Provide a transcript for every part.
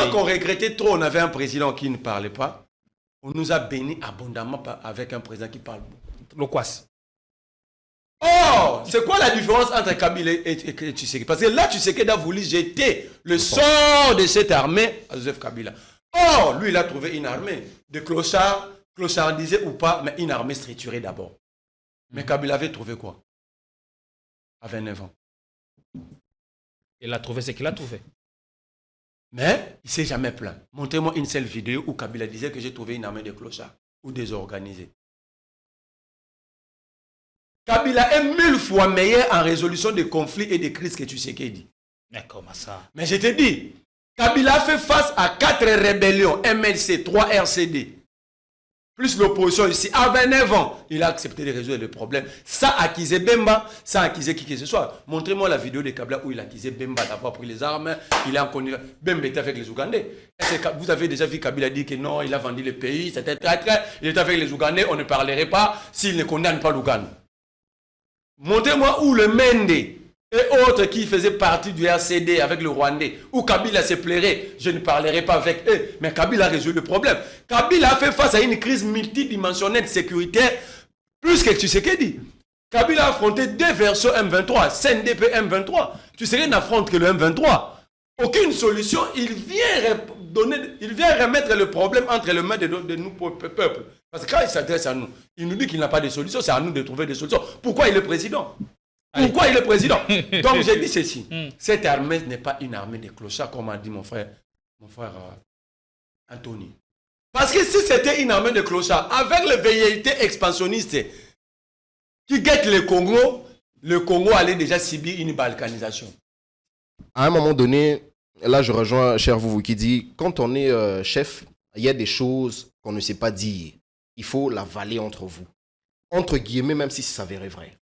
Pendant qu'on regrettait trop, on avait un président qui ne parlait pas. On nous a bénis abondamment avec un président qui parle beaucoup. Le Kouas. Oh, c'est quoi la différence entre Kabila et Tshisekedi? Parce que là, Tshisekedi a voulu jeter le sort de cette armée à Joseph Kabila. Oh, lui, il a trouvé une armée de clochards, clochardisés ou pas, mais une armée structurée d'abord. Mais Kabila avait trouvé quoi? À 29 ans. Il a trouvé ce qu'il a trouvé. Mais il ne s'est jamais plaint. Montrez-moi une seule vidéo où Kabila disait que j'ai trouvé une armée de clochards ou désorganisés. Kabila est 1000 fois meilleur en résolution de conflits et de crises que Tshisekedi. Mais comment ça? Mais je te dis, Kabila fait face à 4 rébellions, MLC, 3 RCD, plus l'opposition ici. À 29 ans, il a accepté de résoudre le problème. Ça a accusé Bemba, ça a accusé qui que ce soit. Montrez-moi la vidéo de Kabila où il a accusé Bemba d'avoir pris les armes. Il a connu Bemba était avec les Ougandais. Vous avez déjà vu Kabila dire que non, il a vendu le pays, c'était très. Il était avec les Ougandais, on ne parlerait pas s'il ne condamne pas l'Ouganda. Montrez-moi où le Mende et autres qui faisaient partie du RCD avec le Rwandais, où Kabila se plairait, je ne parlerai pas avec eux, mais Kabila a résolu le problème. Kabila a fait face à une crise multidimensionnelle sécuritaire, plus que Tshisekedi. Kabila a affronté 2 versions M23, CNDP M23. Tshisekedi n'affronte que le M23. Aucune solution, il vient remettre le problème entre les mains de nous, peuple. Parce que quand il s'adresse à nous, il nous dit qu'il n'a pas de solution, c'est à nous de trouver des solutions. Pourquoi il est président? Pourquoi il est président? Donc j'ai dit ceci, cette armée n'est pas une armée de clochards, comme a dit mon frère Anthony. Parce que si c'était une armée de clochards, avec les velléités expansionnistes qui guettent le Congo allait déjà subir une balkanisation. À un moment donné, là je rejoins cher vous qui dit, quand on est chef, il y a des choses qu'on ne sait pas dire. Il faut l'avaler entre vous. Entre guillemets, même si ça s'avérait vrai.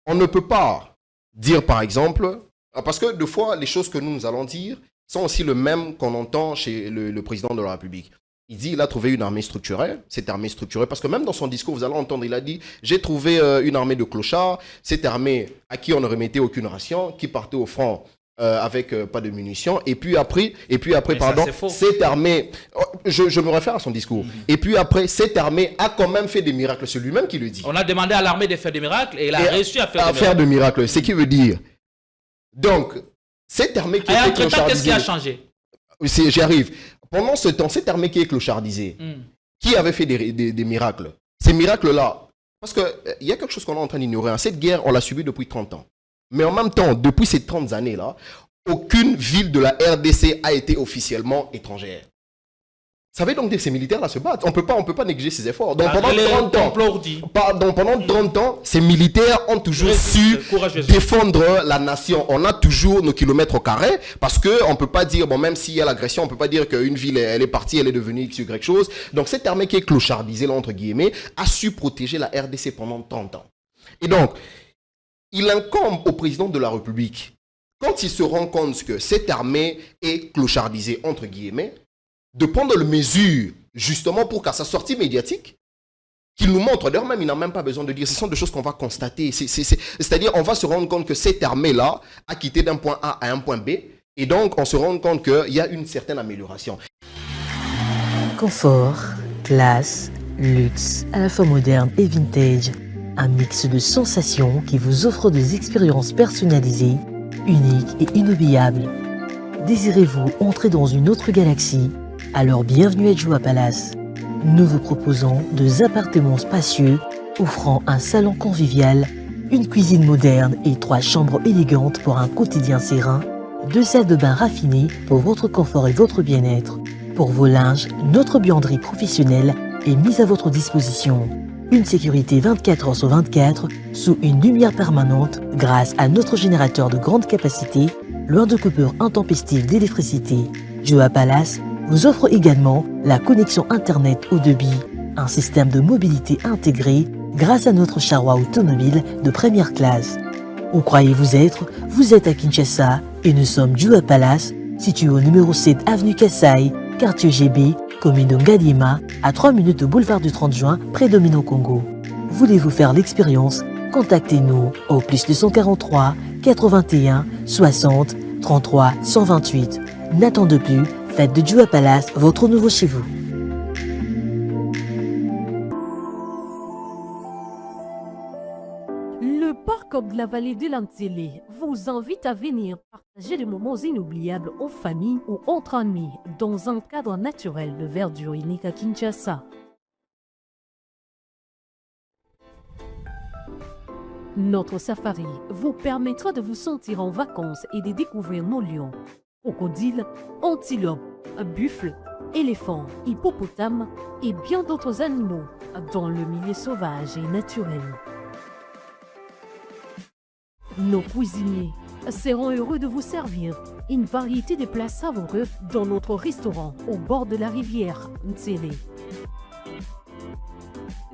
On ne peut pas dire, par exemple, parce que des fois, les choses que nous allons dire sont aussi les mêmes qu'on entend chez le président de la République. Il dit, il a trouvé une armée structurée, cette armée structurée, parce que même dans son discours, vous allez entendre, il a dit, j'ai trouvé une armée de clochards, cette armée à qui on ne remettait aucune ration, qui partait au front avec pas de munitions, et puis après, pardon, cette armée, je me réfère à son discours, et puis après, cette armée a quand même fait des miracles, c'est lui-même qui le dit. On a demandé à l'armée de faire des miracles, et il a réussi à faire des miracles. Ce qui veut dire, donc, cette armée qui est clochardisée... Qu'est-ce qui a changé? J'y arrive. Pendant ce temps, cette armée qui est clochardisée, qui avait fait des miracles? Ces miracles-là, parce qu'il y a quelque chose qu'on est en train d'ignorer. Cette guerre, on l'a subie depuis 30 ans. Mais en même temps, depuis ces 30 années-là, aucune ville de la RDC a été officiellement étrangère. Ça veut donc dire que ces militaires-là se battent. On ne peut pas négliger ces efforts. Donc pendant 30 ans, ces militaires ont toujours su défendre la nation. On a toujours nos kilomètres au carré parce qu'on ne peut pas dire, bon, même s'il y a l'agression, on ne peut pas dire qu'une ville, elle est partie, elle est devenue X, Y chose. Donc cette armée qui est clochardisée, là, entre guillemets, a su protéger la RDC pendant 30 ans. Et donc, il incombe au président de la République, quand il se rend compte que cette armée est clochardisée, entre guillemets, de prendre les mesures, justement, pour qu'à sa sortie médiatique, qu'il nous montre, d'ailleurs même, il n'a même pas besoin de dire, ce sont des choses qu'on va constater. C'est-à-dire, on va se rendre compte que cette armée-là a quitté d'un point A à un point B, et donc on se rend compte qu'il y a une certaine amélioration. Confort, classe, luxe, à la fois moderne et vintage, un mix de sensations qui vous offre des expériences personnalisées, uniques et inoubliables. Désirez-vous entrer dans une autre galaxie? Alors bienvenue à Joua Palace. Nous vous proposons 2 appartements spacieux offrant un salon convivial, une cuisine moderne et 3 chambres élégantes pour un quotidien serein, 2 salles de bain raffinées pour votre confort et votre bien-être. Pour vos linges, notre buanderie professionnelle est mise à votre disposition. Une sécurité 24 heures sur 24 sous une lumière permanente grâce à notre générateur de grande capacité, loin de coupures intempestives d'électricité. Joua Palace vous offre également la connexion Internet haut débit, un système de mobilité intégré grâce à notre charroi automobile de première classe. Où croyez-vous être? Vous êtes à Kinshasa et nous sommes Joua Palace, situé au numéro 7 avenue Kassai, quartier GB, commune de Ngaliema, à 3 minutes de boulevard du 30 juin, près de Minot-Congo. Voulez-vous faire l'expérience? Contactez-nous au +243 81 60 33 128. N'attendez plus, faites de Djoua Palace votre nouveau chez vous. Le parc de la vallée de l'Antélé vous invite à venir partager des moments inoubliables en famille ou entre amis dans un cadre naturel de verdure unique à Kinshasa. Notre safari vous permettra de vous sentir en vacances et de découvrir nos lions, crocodiles, antilopes, buffles, éléphants, hippopotames et bien d'autres animaux dans le milieu sauvage et naturel. Nos cuisiniers seront heureux de vous servir une variété de plats savoureux dans notre restaurant au bord de la rivière Ntélé.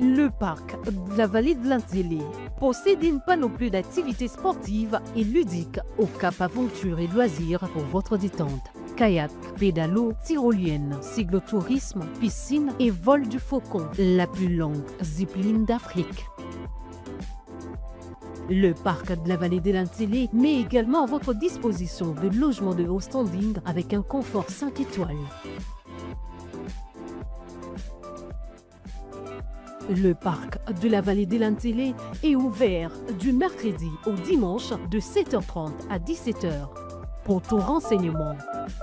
Le parc de la vallée de l'Antélé possède une panoplie d'activités sportives et ludiques au Cap Aventure et Loisirs pour votre détente. Kayak, pédalo, tyrolienne, cyclotourisme, piscine et vol du faucon, la plus longue zipline d'Afrique. Le parc de la vallée de l'Antélé met également à votre disposition de logements de haut standing avec un confort 5 étoiles. Le parc de la vallée de l'Antélé est ouvert du mercredi au dimanche de 7h30 à 17h. Pour tout renseignement,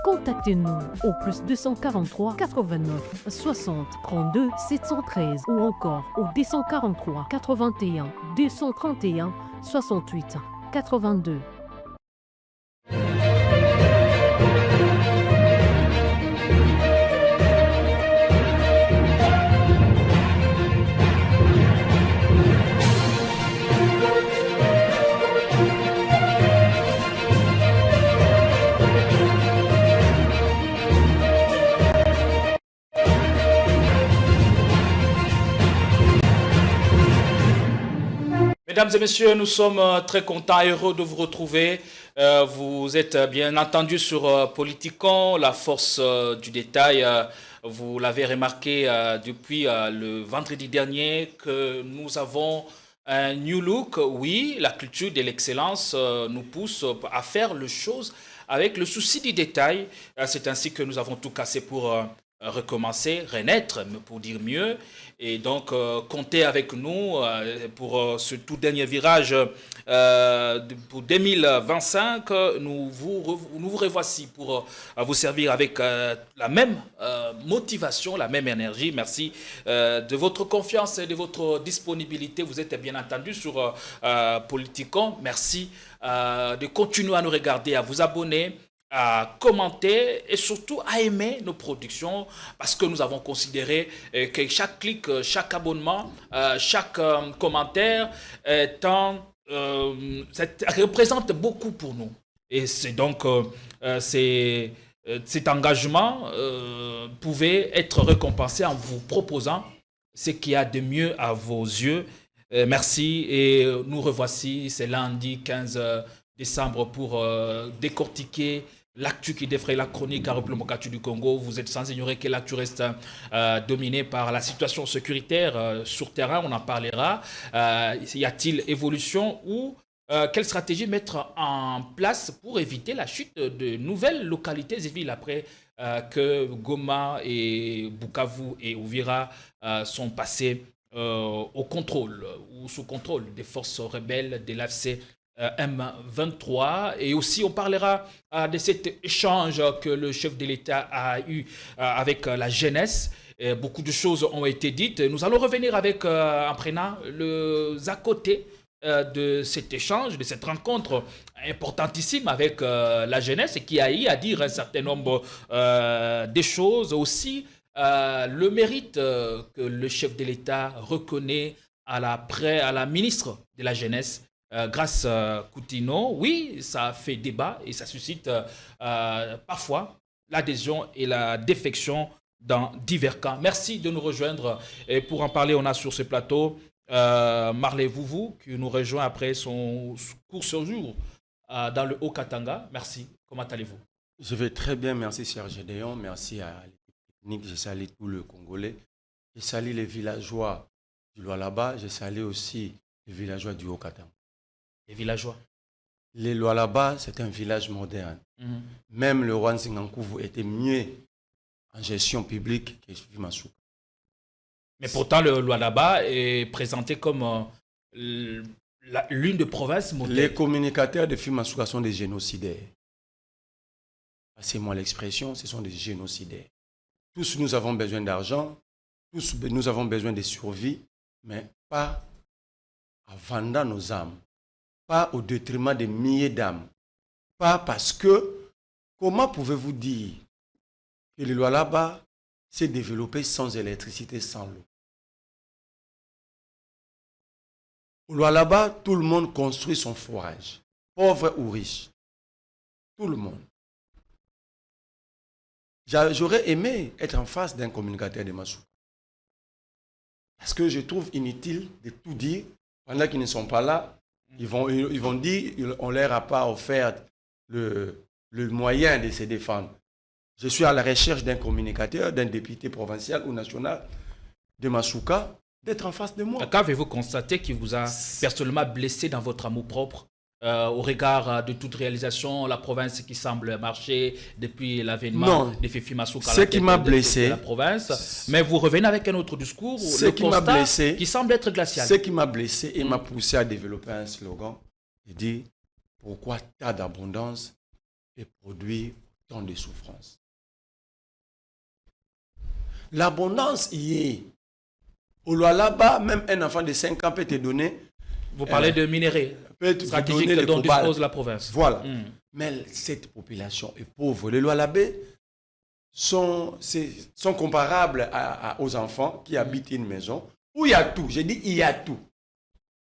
contactez-nous au plus 243 89 60 32 713 ou encore au 243 81 231 68 82. Mesdames et messieurs, nous sommes très contents et heureux de vous retrouver. Vous êtes bien entendu sur Politicon, la force du détail. Vous l'avez remarqué depuis le vendredi dernier que nous avons un new look. Oui, la culture de l'excellence nous pousse à faire les choses avec le souci du détail. C'est ainsi que nous avons tout cassé pour recommencer, renaître, pour dire mieux. Et donc, comptez avec nous pour ce tout dernier virage pour 2025. Nous vous revoici pour vous servir avec la même motivation, la même énergie. Merci de votre confiance et de votre disponibilité. Vous êtes bien entendu sur Politicon. Merci de continuer à nous regarder, à vous abonner, à commenter et surtout à aimer nos productions parce que nous avons considéré que chaque clic, chaque abonnement, chaque commentaire représente beaucoup pour nous. Et c'est donc cet engagement pouvait être récompensé en vous proposant ce qu'il y a de mieux à vos yeux. Merci et nous revoici, c'est lundi 15 décembre pour décortiquer l'actu qui défraie la chronique à République du Congo. Vous êtes sans ignorer que l'actu reste dominée par la situation sécuritaire sur terrain, on en parlera. Y a-t-il évolution ou quelle stratégie mettre en place pour éviter la chute de nouvelles localités et villes après que Goma et Bukavu et Uvira sont passés au contrôle ou sous contrôle des forces rebelles de l'AFC M23. Et aussi on parlera de cet échange que le chef de l'État a eu avec la jeunesse. Beaucoup de choses ont été dites. Nous allons revenir avec en prenant à côté de cet échange, de cette rencontre importantissime avec la jeunesse qui a eu à dire un certain nombre de choses. Aussi le mérite que le chef de l'État reconnaît à la ministre de la jeunesse, Grace Coutinho. Oui, ça fait débat et ça suscite parfois l'adhésion et la défection dans divers cas. Merci de nous rejoindre. Et pour en parler, on a sur ce plateau Marley Vouvou qui nous rejoint après son court séjour dans le Haut-Katanga. Merci. Comment allez-vous? Je vais très bien. Merci Serge Gédéon. Merci à l'équipe technique. Je salue tous les Congolais. Je salue les villageois du Lualaba. Je salue aussi les villageois du Haut-Katanga. Les villageois. Les Lualaba, c'est un village moderne. Même le roi Nsingankouvu était mieux en gestion publique que Fifi Masuka. Mais pourtant, le Lualaba est présenté comme l'une des provinces modèles. Les communicateurs de Fifi Masuka sont des génocidaires. Passez-moi l'expression, ce sont des génocidaires. Tous nous avons besoin d'argent, tous nous avons besoin de survie, mais pas en vendant nos âmes, pas au détriment des milliers d'âmes, pas parce que, comment pouvez-vous dire que le Lualaba s'est développé sans électricité, sans l'eau? Au Lualaba, tout le monde construit son forage, pauvre ou riche. Tout le monde. J'aurais aimé être en face d'un communicateur de Masuka. Parce que je trouve inutile de tout dire. Pendant qu'ils ne sont pas là, ils vont dire qu'on ne leur a pas offert le moyen de se défendre. Je suis à la recherche d'un communicateur, d'un député provincial ou national de Masuka, d'être en face de moi. Qu'avez-vous constaté qui vous a personnellement blessé dans votre amour-propre au regard de toute réalisation, la province qui semble marcher depuis l'avènement de Fifi Masuka, ce qui m'a blessé, la province, mais vous revenez avec un autre discours, ce qui m'a blessé, qui semble être glacial. Ce qui m'a blessé et m'a poussé à développer un slogan, je dis pourquoi tant d'abondance et produit tant de souffrance. L'abondance y est. Au Lualaba, même un enfant de 5 ans peut te donner. Vous parlez de minéraux stratégiques dont dispose la province. Voilà. Mais cette population est pauvre. Les Lualabais sont comparables aux enfants qui habitent une maison où il y a tout. J'ai dit il y a tout.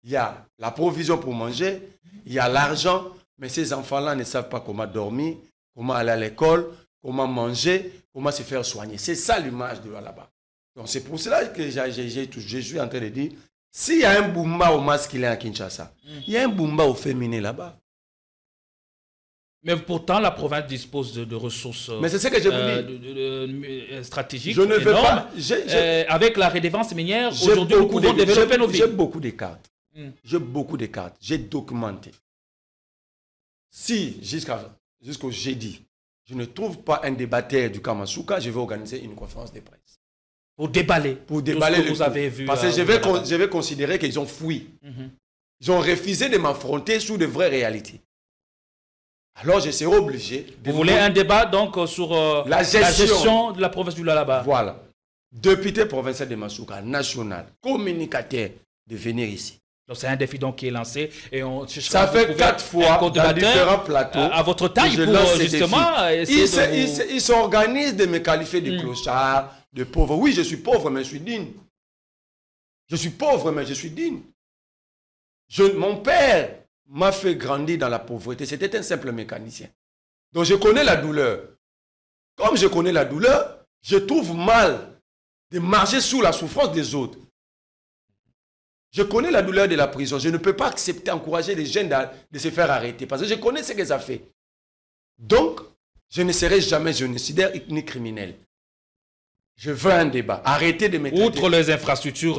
Il y a la provision pour manger, il y a l'argent, mais ces enfants-là ne savent pas comment dormir, comment aller à l'école, comment manger, comment se faire soigner. C'est ça l'image de Lualaba. Donc c'est pour cela que je suis en train de dire, s'il y a un Bumba au masculin à Kinshasa, il y a un Bumba au féminin là-bas. Mais pourtant, la province dispose de ressources mais c'est ce que je vous dis. Stratégiques. Je ne veux pas. Avec la redevance minière, aujourd'hui, nous pouvons développer nos vies. J'ai beaucoup de cartes. J'ai beaucoup de cartes. J'ai documenté. Si, jusqu'au jeudi, je ne trouve pas un débatteur du Kamasuka, je vais organiser une conférence de presse. Pour déballer tout ce que vous avez vu. Parce que je vais considérer qu'ils ont fui. Ils ont refusé de m'affronter sur de vraies réalités. Alors je serai obligé. Vous voulez un débat donc sur la gestion de la province du Lualaba. Voilà. Député provincial de Masuka, national, communicateur, de venir ici. Donc c'est un défi donc qui est lancé et on ça fait 4 fois dans différents plateaux à votre taille pour justement essayer ils s'organisent de me qualifier de clochard, de pauvre. Oui, je suis pauvre, mais je suis digne. Je suis pauvre, mais je suis digne. Mon père m'a fait grandir dans la pauvreté. C'était un simple mécanicien. Donc je connais la douleur. Comme je connais la douleur, je trouve mal de marcher sous la souffrance des autres. Je connais la douleur de la prison. Je ne peux pas accepter, encourager les jeunes de se faire arrêter parce que je connais ce que ça fait. Donc, je ne serai jamais génocidaire ni criminel. Je veux un débat. Arrêtez de me traiter. Outre les infrastructures...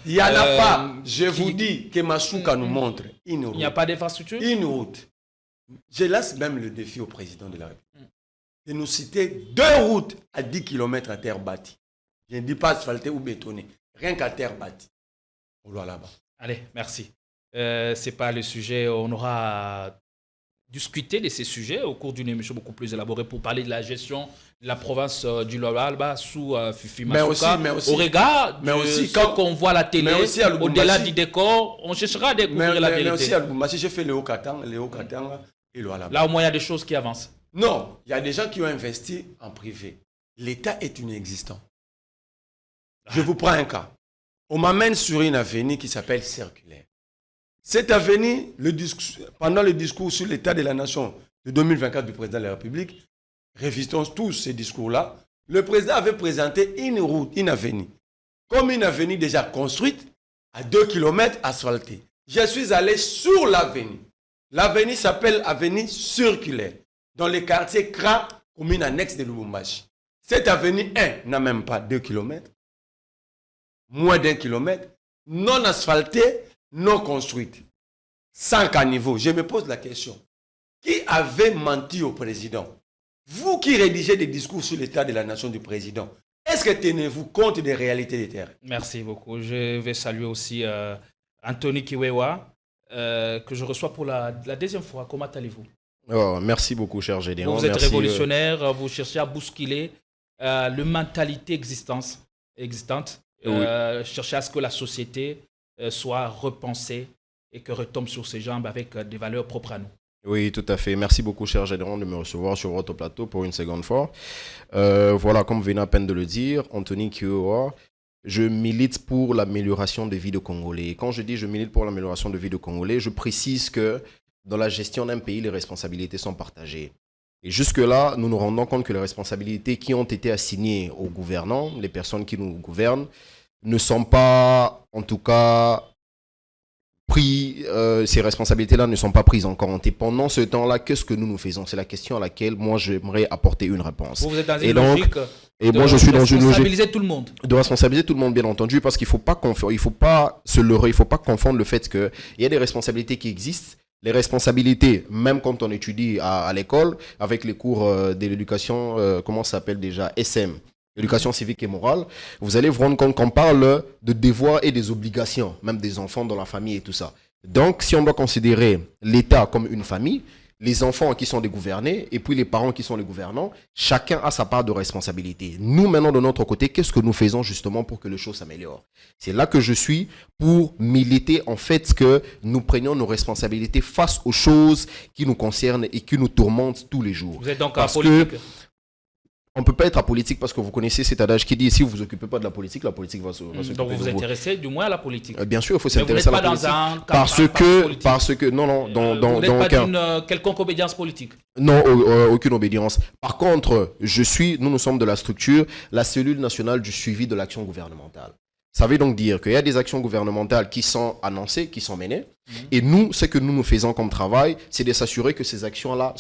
il n'y en a pas. Je vous dis que Masuka nous montre une route. Il n'y a pas d'infrastructure? Une route. Je laisse même le défi au président de la République. De nous citer 2 routes à 10 km à terre bâtie. Je ne dis pas asphaltée ou bétonnée. Rien qu'à terre bâtie. On doit là-bas. Allez, merci. Ce n'est pas le sujet. On aura discuté de ces sujets au cours d'une émission beaucoup plus élaborée pour parler de la gestion de la province du Lualaba sous Fifi Masuka. Mais aussi, au regard quand on voit la télé, au-delà du décor, on cherchera à découvrir la vérité. Mais aussi à Lubumbashi, j'ai fait le Haut-Katanga et le Lualaba. Là, au moins, il y a des choses qui avancent. Non, il y a des gens qui ont investi en privé. L'État est inexistant. Je vous prends un cas. On m'amène sur une avenue qui s'appelle Circulaire. Cette avenue, pendant le discours sur l'état de la nation de 2024 du président de la République, révisons tous ces discours-là, le président avait présenté une route, une avenue, comme une avenue déjà construite à 2 km asphaltée. Je suis allé sur l'avenue. L'avenue s'appelle avenue Circulaire, dans le quartier Kra, commune annexe de Lubumbashi. Cette avenue 1 n'a même pas 2 km. Moins d'1 kilomètre, non asphaltée, non construite, sans caniveau. Je me pose la question, qui avait menti au président. Vous qui rédigez des discours sur l'état de la nation du président, est-ce que tenez-vous compte des réalités des terres? Merci beaucoup. Je vais saluer aussi Anthony Kiwewa, que je reçois pour la deuxième fois. Comment allez-vous? Oh, merci beaucoup, cher Gédéon. Vous êtes Merci, révolutionnaire, vous cherchez à bousculer la mentalité existante, cherchez à ce que la société soit repensée et que retombe sur ses jambes avec des valeurs propres à nous. Oui, tout à fait. Merci beaucoup, cher Gédéon, de me recevoir sur votre plateau pour une seconde fois. Voilà, comme vous venez à peine de le dire, Anthony Kiwewa, je milite pour l'amélioration des vies de Congolais. Et quand je dis je milite pour l'amélioration des vies de Congolais, je précise que dans la gestion d'un pays, les responsabilités sont partagées. Et jusque-là, nous nous rendons compte que les responsabilités qui ont été assignées aux gouvernants, les personnes qui nous gouvernent, ne sont pas, en tout cas, pris, ces responsabilités-là ne sont pas prises en compte. Et pendant ce temps-là, qu'est-ce que nous faisons? C'est la question à laquelle moi j'aimerais apporter une réponse. Vous êtes dans une logique moi, je suis dans une logique responsabiliser tout le monde. De responsabiliser tout le monde, bien entendu, parce qu'il ne faut pas se leurrer, il ne faut pas confondre le fait qu'il y a des responsabilités qui existent. Les responsabilités, même quand on étudie à l'école, avec les cours de l'éducation, comment ça s'appelle déjà, SM, éducation civique et morale, vous allez vous rendre compte qu'on parle de devoirs et des obligations, même des enfants dans la famille et tout ça. Donc, si on doit considérer l'État comme une famille, les enfants qui sont des gouvernés et puis les parents qui sont les gouvernants, chacun a sa part de responsabilité. Nous, maintenant, de notre côté, qu'est-ce que nous faisons justement pour que les choses s'améliorent? C'est là que je suis pour militer en fait que nous prenions nos responsabilités face aux choses qui nous concernent et qui nous tourmentent tous les jours. Vous êtes donc en politique? On ne peut pas être apolitique parce que vous connaissez cet adage qui dit si vous ne vous occupez pas de la politique va s'occuper donc vous vous de vous. intéressez du moins à la politique. Bien sûr, il faut s'intéresser à la politique. Parce que non, vous n'êtes pas d'une quelconque obédience politique. Non, aucune obédience. Par contre, nous sommes de la structure, la cellule nationale du suivi de l'action gouvernementale. Ça veut donc dire qu'il y a des actions gouvernementales qui sont annoncées, qui sont menées. Et nous, ce que nous faisons comme travail, c'est de s'assurer que ces actions-là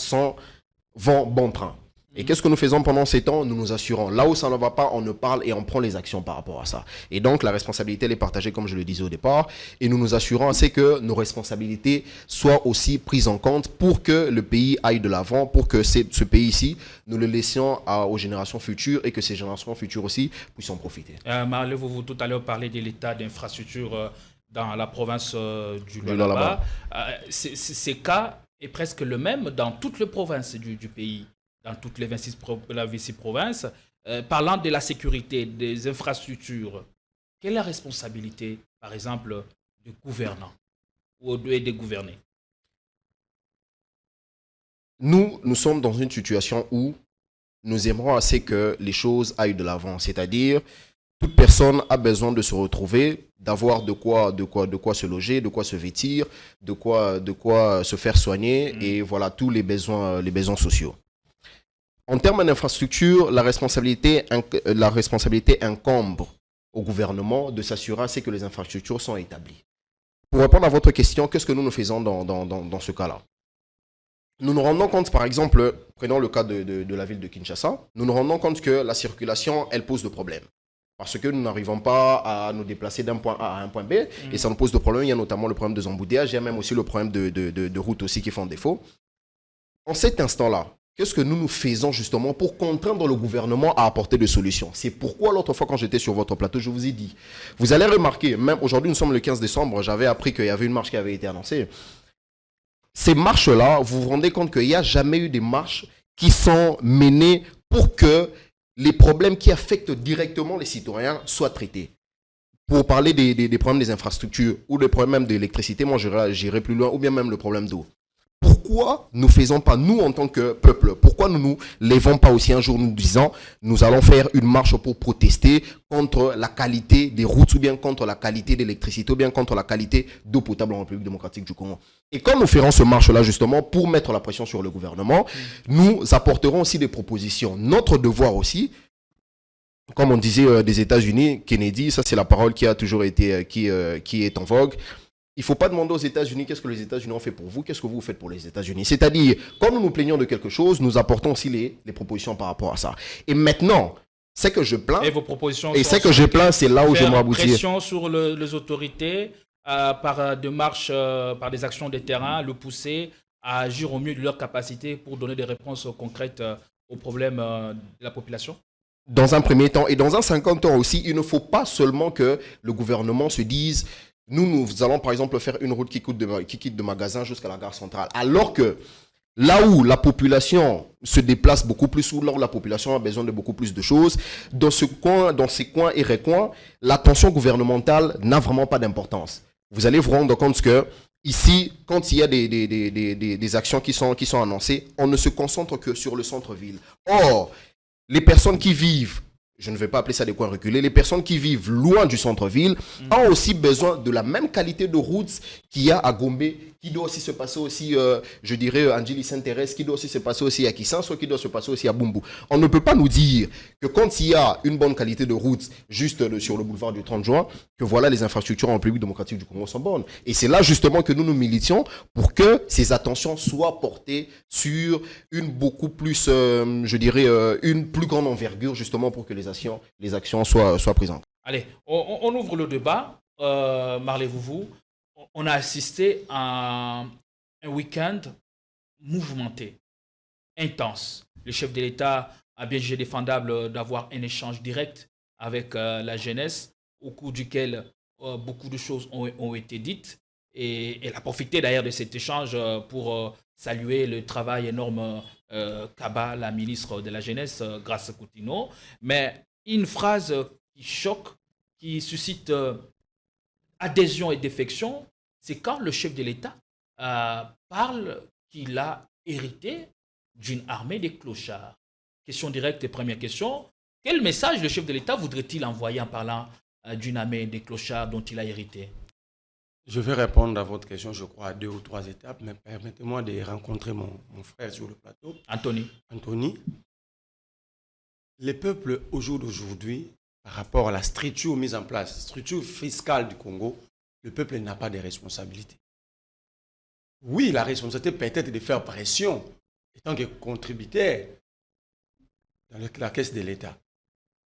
vont bon train. Et qu'est-ce que nous faisons pendant ces temps? Nous nous assurons. Là où ça ne va pas, on ne parle et on prend les actions par rapport à ça. Et donc, la responsabilité, elle est partagée, comme je le disais au départ. Et nous nous assurons à ce que nos responsabilités soient aussi prises en compte pour que le pays aille de l'avant, pour que ce pays-ci, nous le laissions aux générations futures et que ces générations futures aussi puissent en profiter. Marley, vous tout à l'heure parlé de l'état d'infrastructure dans la province du Lualaba. Ce cas est presque le même dans toutes les provinces du pays. Dans toutes les 26 provinces, parlant de la sécurité, des infrastructures, quelle est la responsabilité, par exemple, du gouvernant ou des gouvernés? Nous sommes dans une situation où nous aimerons assez que les choses aillent de l'avant. C'est-à-dire, toute personne a besoin de se retrouver, d'avoir de quoi se loger, de quoi se vêtir, de quoi se faire soigner et voilà tous les besoins sociaux. En termes d'infrastructure, la responsabilité incombe au gouvernement de s'assurer que les infrastructures sont établies. Pour répondre à votre question, qu'est-ce que nous faisons dans ce cas-là? Nous nous rendons compte, par exemple, prenons le cas de la ville de Kinshasa, nous nous rendons compte que la circulation, elle pose de problèmes. Parce que nous n'arrivons pas à nous déplacer d'un point A à un point B, et ça nous pose de problèmes. Il y a notamment le problème des embouteillages, il y a même aussi le problème de routes aussi qui font défaut. En cet instant-là, qu'est-ce que nous faisons justement pour contraindre le gouvernement à apporter des solutions? C'est pourquoi l'autre fois quand j'étais sur votre plateau, je vous ai dit, vous allez remarquer, même aujourd'hui nous sommes le 15 décembre, j'avais appris qu'il y avait une marche qui avait été annoncée. Ces marches-là, vous vous rendez compte qu'il n'y a jamais eu des marches qui sont menées pour que les problèmes qui affectent directement les citoyens soient traités. Pour parler des problèmes des infrastructures ou des problèmes d'électricité, moi j'irai plus loin, ou bien même le problème d'eau. Pourquoi nous ne faisons pas, nous en tant que peuple, pourquoi nous ne nous lèvons pas aussi un jour nous disant nous allons faire une marche pour protester contre la qualité des routes ou bien contre la qualité d'électricité ou bien contre la qualité d'eau potable en République démocratique du Congo. Et quand nous ferons ce marche-là justement pour mettre la pression sur le gouvernement, nous apporterons aussi des propositions. Notre devoir aussi, comme on disait des États-Unis, Kennedy, ça c'est la parole qui a toujours été, qui est en vogue. Il ne faut pas demander aux États-Unis qu'est-ce que les États-Unis ont fait pour vous, qu'est-ce que vous faites pour les États-Unis. C'est-à-dire, quand nous nous plaignons de quelque chose, nous apportons aussi les propositions par rapport à ça. Et maintenant, c'est que je plains. Et vos propositions et c'est que je plains, c'est là où je m'aboutis. Pression sur les autorités par des marches, par des actions de terrain, le pousser à agir au mieux de leur capacité pour donner des réponses concrètes aux problèmes de la population? Dans un premier temps et dans un 50 ans aussi, il ne faut pas seulement que le gouvernement se dise nous allons par exemple faire une route qui quitte de magasin jusqu'à la gare centrale. Alors que là où la population se déplace beaucoup plus, ou là où la population a besoin de beaucoup plus de choses, dans ces coins et recoins, l'attention gouvernementale n'a vraiment pas d'importance. Vous allez vous rendre compte que ici, quand il y a des actions qui sont annoncées, on ne se concentre que sur le centre-ville. Or, les personnes qui vivent, je ne vais pas appeler ça des coins reculés, les personnes qui vivent loin du centre-ville ont aussi besoin de la même qualité de routes qu'il y a à Gombe, qui doit aussi se passer aussi, je dirais, Angéli Saint-Thérèse, qui doit aussi se passer aussi à Kisanso, qui doit se passer aussi à Bumbu. On ne peut pas nous dire que quand il y a une bonne qualité de route juste sur le boulevard du 30 juin, que voilà, les infrastructures en République démocratique du Congo sont bonnes. Et c'est là justement que nous nous militions pour que ces attentions soient portées sur une beaucoup plus, je dirais, une plus grande envergure justement pour que les actions soient présentes. Allez, on ouvre le débat. Marley Vouvou, on a assisté à un week-end mouvementé, intense. Le chef de l'État a bien jugé défendable d'avoir un échange direct avec la jeunesse, au cours duquel beaucoup de choses ont été dites. Et elle a profité d'ailleurs de cet échange pour saluer le travail énorme Kaba, la ministre de la Jeunesse, Grace Coutinho. Mais une phrase qui choque, qui suscite adhésion et défection, c'est quand le chef de l'État parle qu'il a hérité d'une armée des clochards. Question directe et première question. Quel message le chef de l'État voudrait-il envoyer en parlant d'une armée des clochards dont il a hérité? Je vais répondre à votre question, je crois, à 2 ou 3 étapes, mais permettez-moi de rencontrer mon frère sur le plateau. Anthony. Les peuples au jour d'aujourd'hui, par rapport à la structure mise en place, structure fiscale du Congo, le peuple n'a pas de responsabilité. Oui, la responsabilité peut-être de faire pression, étant que contributeur dans la caisse de l'État.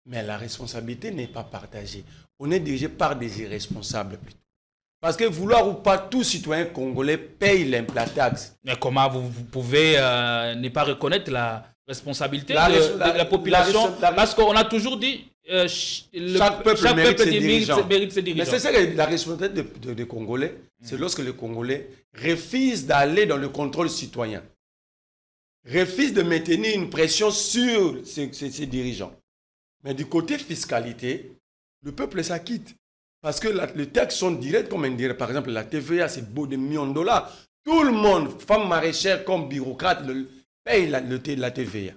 Mais la responsabilité n'est pas partagée. On est dirigé par des irresponsables plutôt. Parce que vouloir ou pas, tout citoyen congolais paye la taxe. Mais comment vous pouvez ne pas reconnaître la responsabilité de la population? Parce qu'on a toujours dit chaque peuple mérite ses dirigeants. Mais c'est ça que la responsabilité des Congolais, c'est lorsque les Congolais refusent d'aller dans le contrôle citoyen, refusent de maintenir une pression sur ses dirigeants. Mais du côté fiscalité, le peuple s'acquitte. Parce que les taxes sont directes comme indirectes. Par exemple, la TVA, c'est beau de millions de dollars. Tout le monde, femme maraîchère comme bureaucrate, paye la TVA.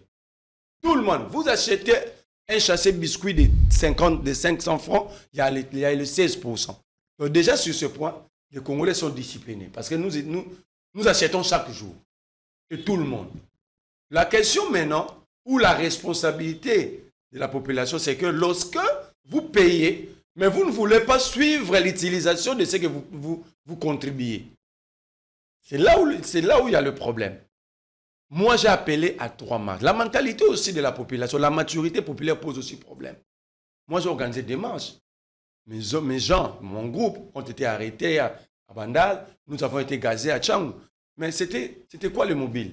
Tout le monde. Vous achetez un chassé biscuit de 500 francs, il y a le 16%. Donc déjà, sur ce point, les Congolais sont disciplinés. Parce que nous achetons chaque jour. Et tout le monde. La question maintenant, ou la responsabilité de la population, c'est que lorsque vous payez, mais vous ne voulez pas suivre l'utilisation de ce que vous contribuez. C'est là où il y a le problème. Moi, j'ai appelé à 3 marches. La mentalité aussi de la population, la maturité populaire pose aussi problème. Moi, j'ai organisé des marches. Mes gens, mon groupe, ont été arrêtés à Bandal. Nous avons été gazés à Tchangou. Mais c'était quoi le mobile?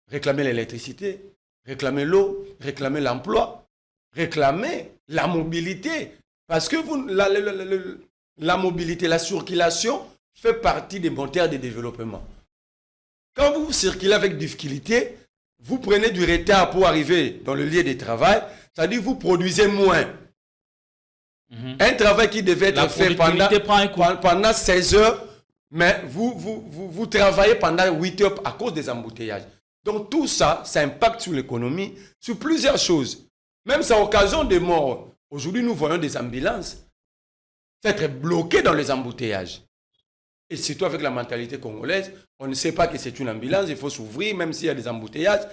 Réclamer l'électricité, réclamer l'eau, réclamer l'emploi, réclamer la mobilité. Parce que la mobilité, la circulation fait partie des moteurs de développement. Quand vous circulez avec difficulté, vous prenez du retard pour arriver dans le lieu de travail, c'est-à-dire que vous produisez moins. Un travail qui devait être fait pendant 16 heures, mais vous travaillez pendant 8 heures à cause des embouteillages. Donc tout ça, ça impacte sur l'économie, sur plusieurs choses. Même ça occasion de morts. Aujourd'hui, nous voyons des ambulances être bloquées dans les embouteillages. Et surtout avec la mentalité congolaise, on ne sait pas que c'est une ambulance, il faut s'ouvrir, même s'il y a des embouteillages.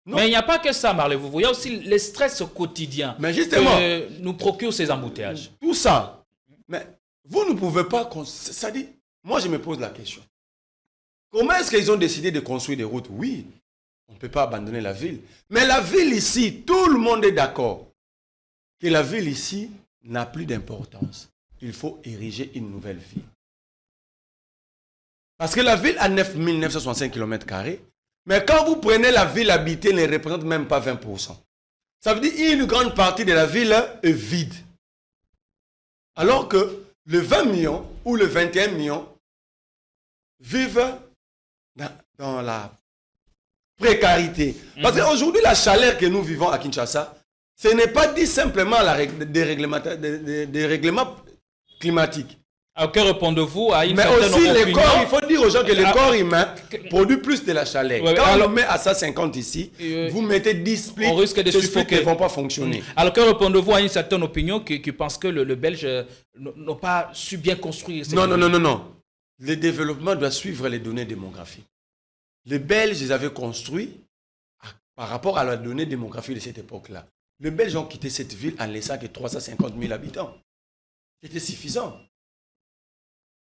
Non. Mais il n'y a pas que ça, Marley. Vous voyez aussi le stress quotidien que nous procure ces embouteillages. Tout ça. Mais vous ne pouvez pas... Ça dit, moi, je me pose la question. Comment est-ce qu'ils ont décidé de construire des routes? Oui, on ne peut pas abandonner la ville. Mais la ville ici, tout le monde est d'accord que la ville ici n'a plus d'importance. Il faut ériger une nouvelle ville. Parce que la ville a 965 km², mais quand vous prenez la ville habitée, elle ne représente même pas 20%. Ça veut dire qu'une grande partie de la ville est vide. Alors que le 20 millions ou le 21 millions vivent dans la précarité. Parce qu'aujourd'hui, la chaleur que nous vivons à Kinshasa, ce n'est pas dit simplement des règlements climatiques. Alors que répondez-vous à une mais certaine aussi opinion? Les corps, il faut dire aux gens que le corps humain produit plus de la chaleur. Ouais, quand alors, on met à 150 ici, vous mettez 10 splits, on risque de ces splits suffoquer. ne vont pas fonctionner. Alors que répondez-vous à une certaine opinion qui pense que le Belge n'a pas su bien construire cette ville? Non. Le développement doit suivre les données démographiques. Les Belges, ils avaient construit par rapport à la donnée démographique de cette époque-là. Les Belges ont quitté cette ville en laissant que 350 000 habitants. C'était suffisant.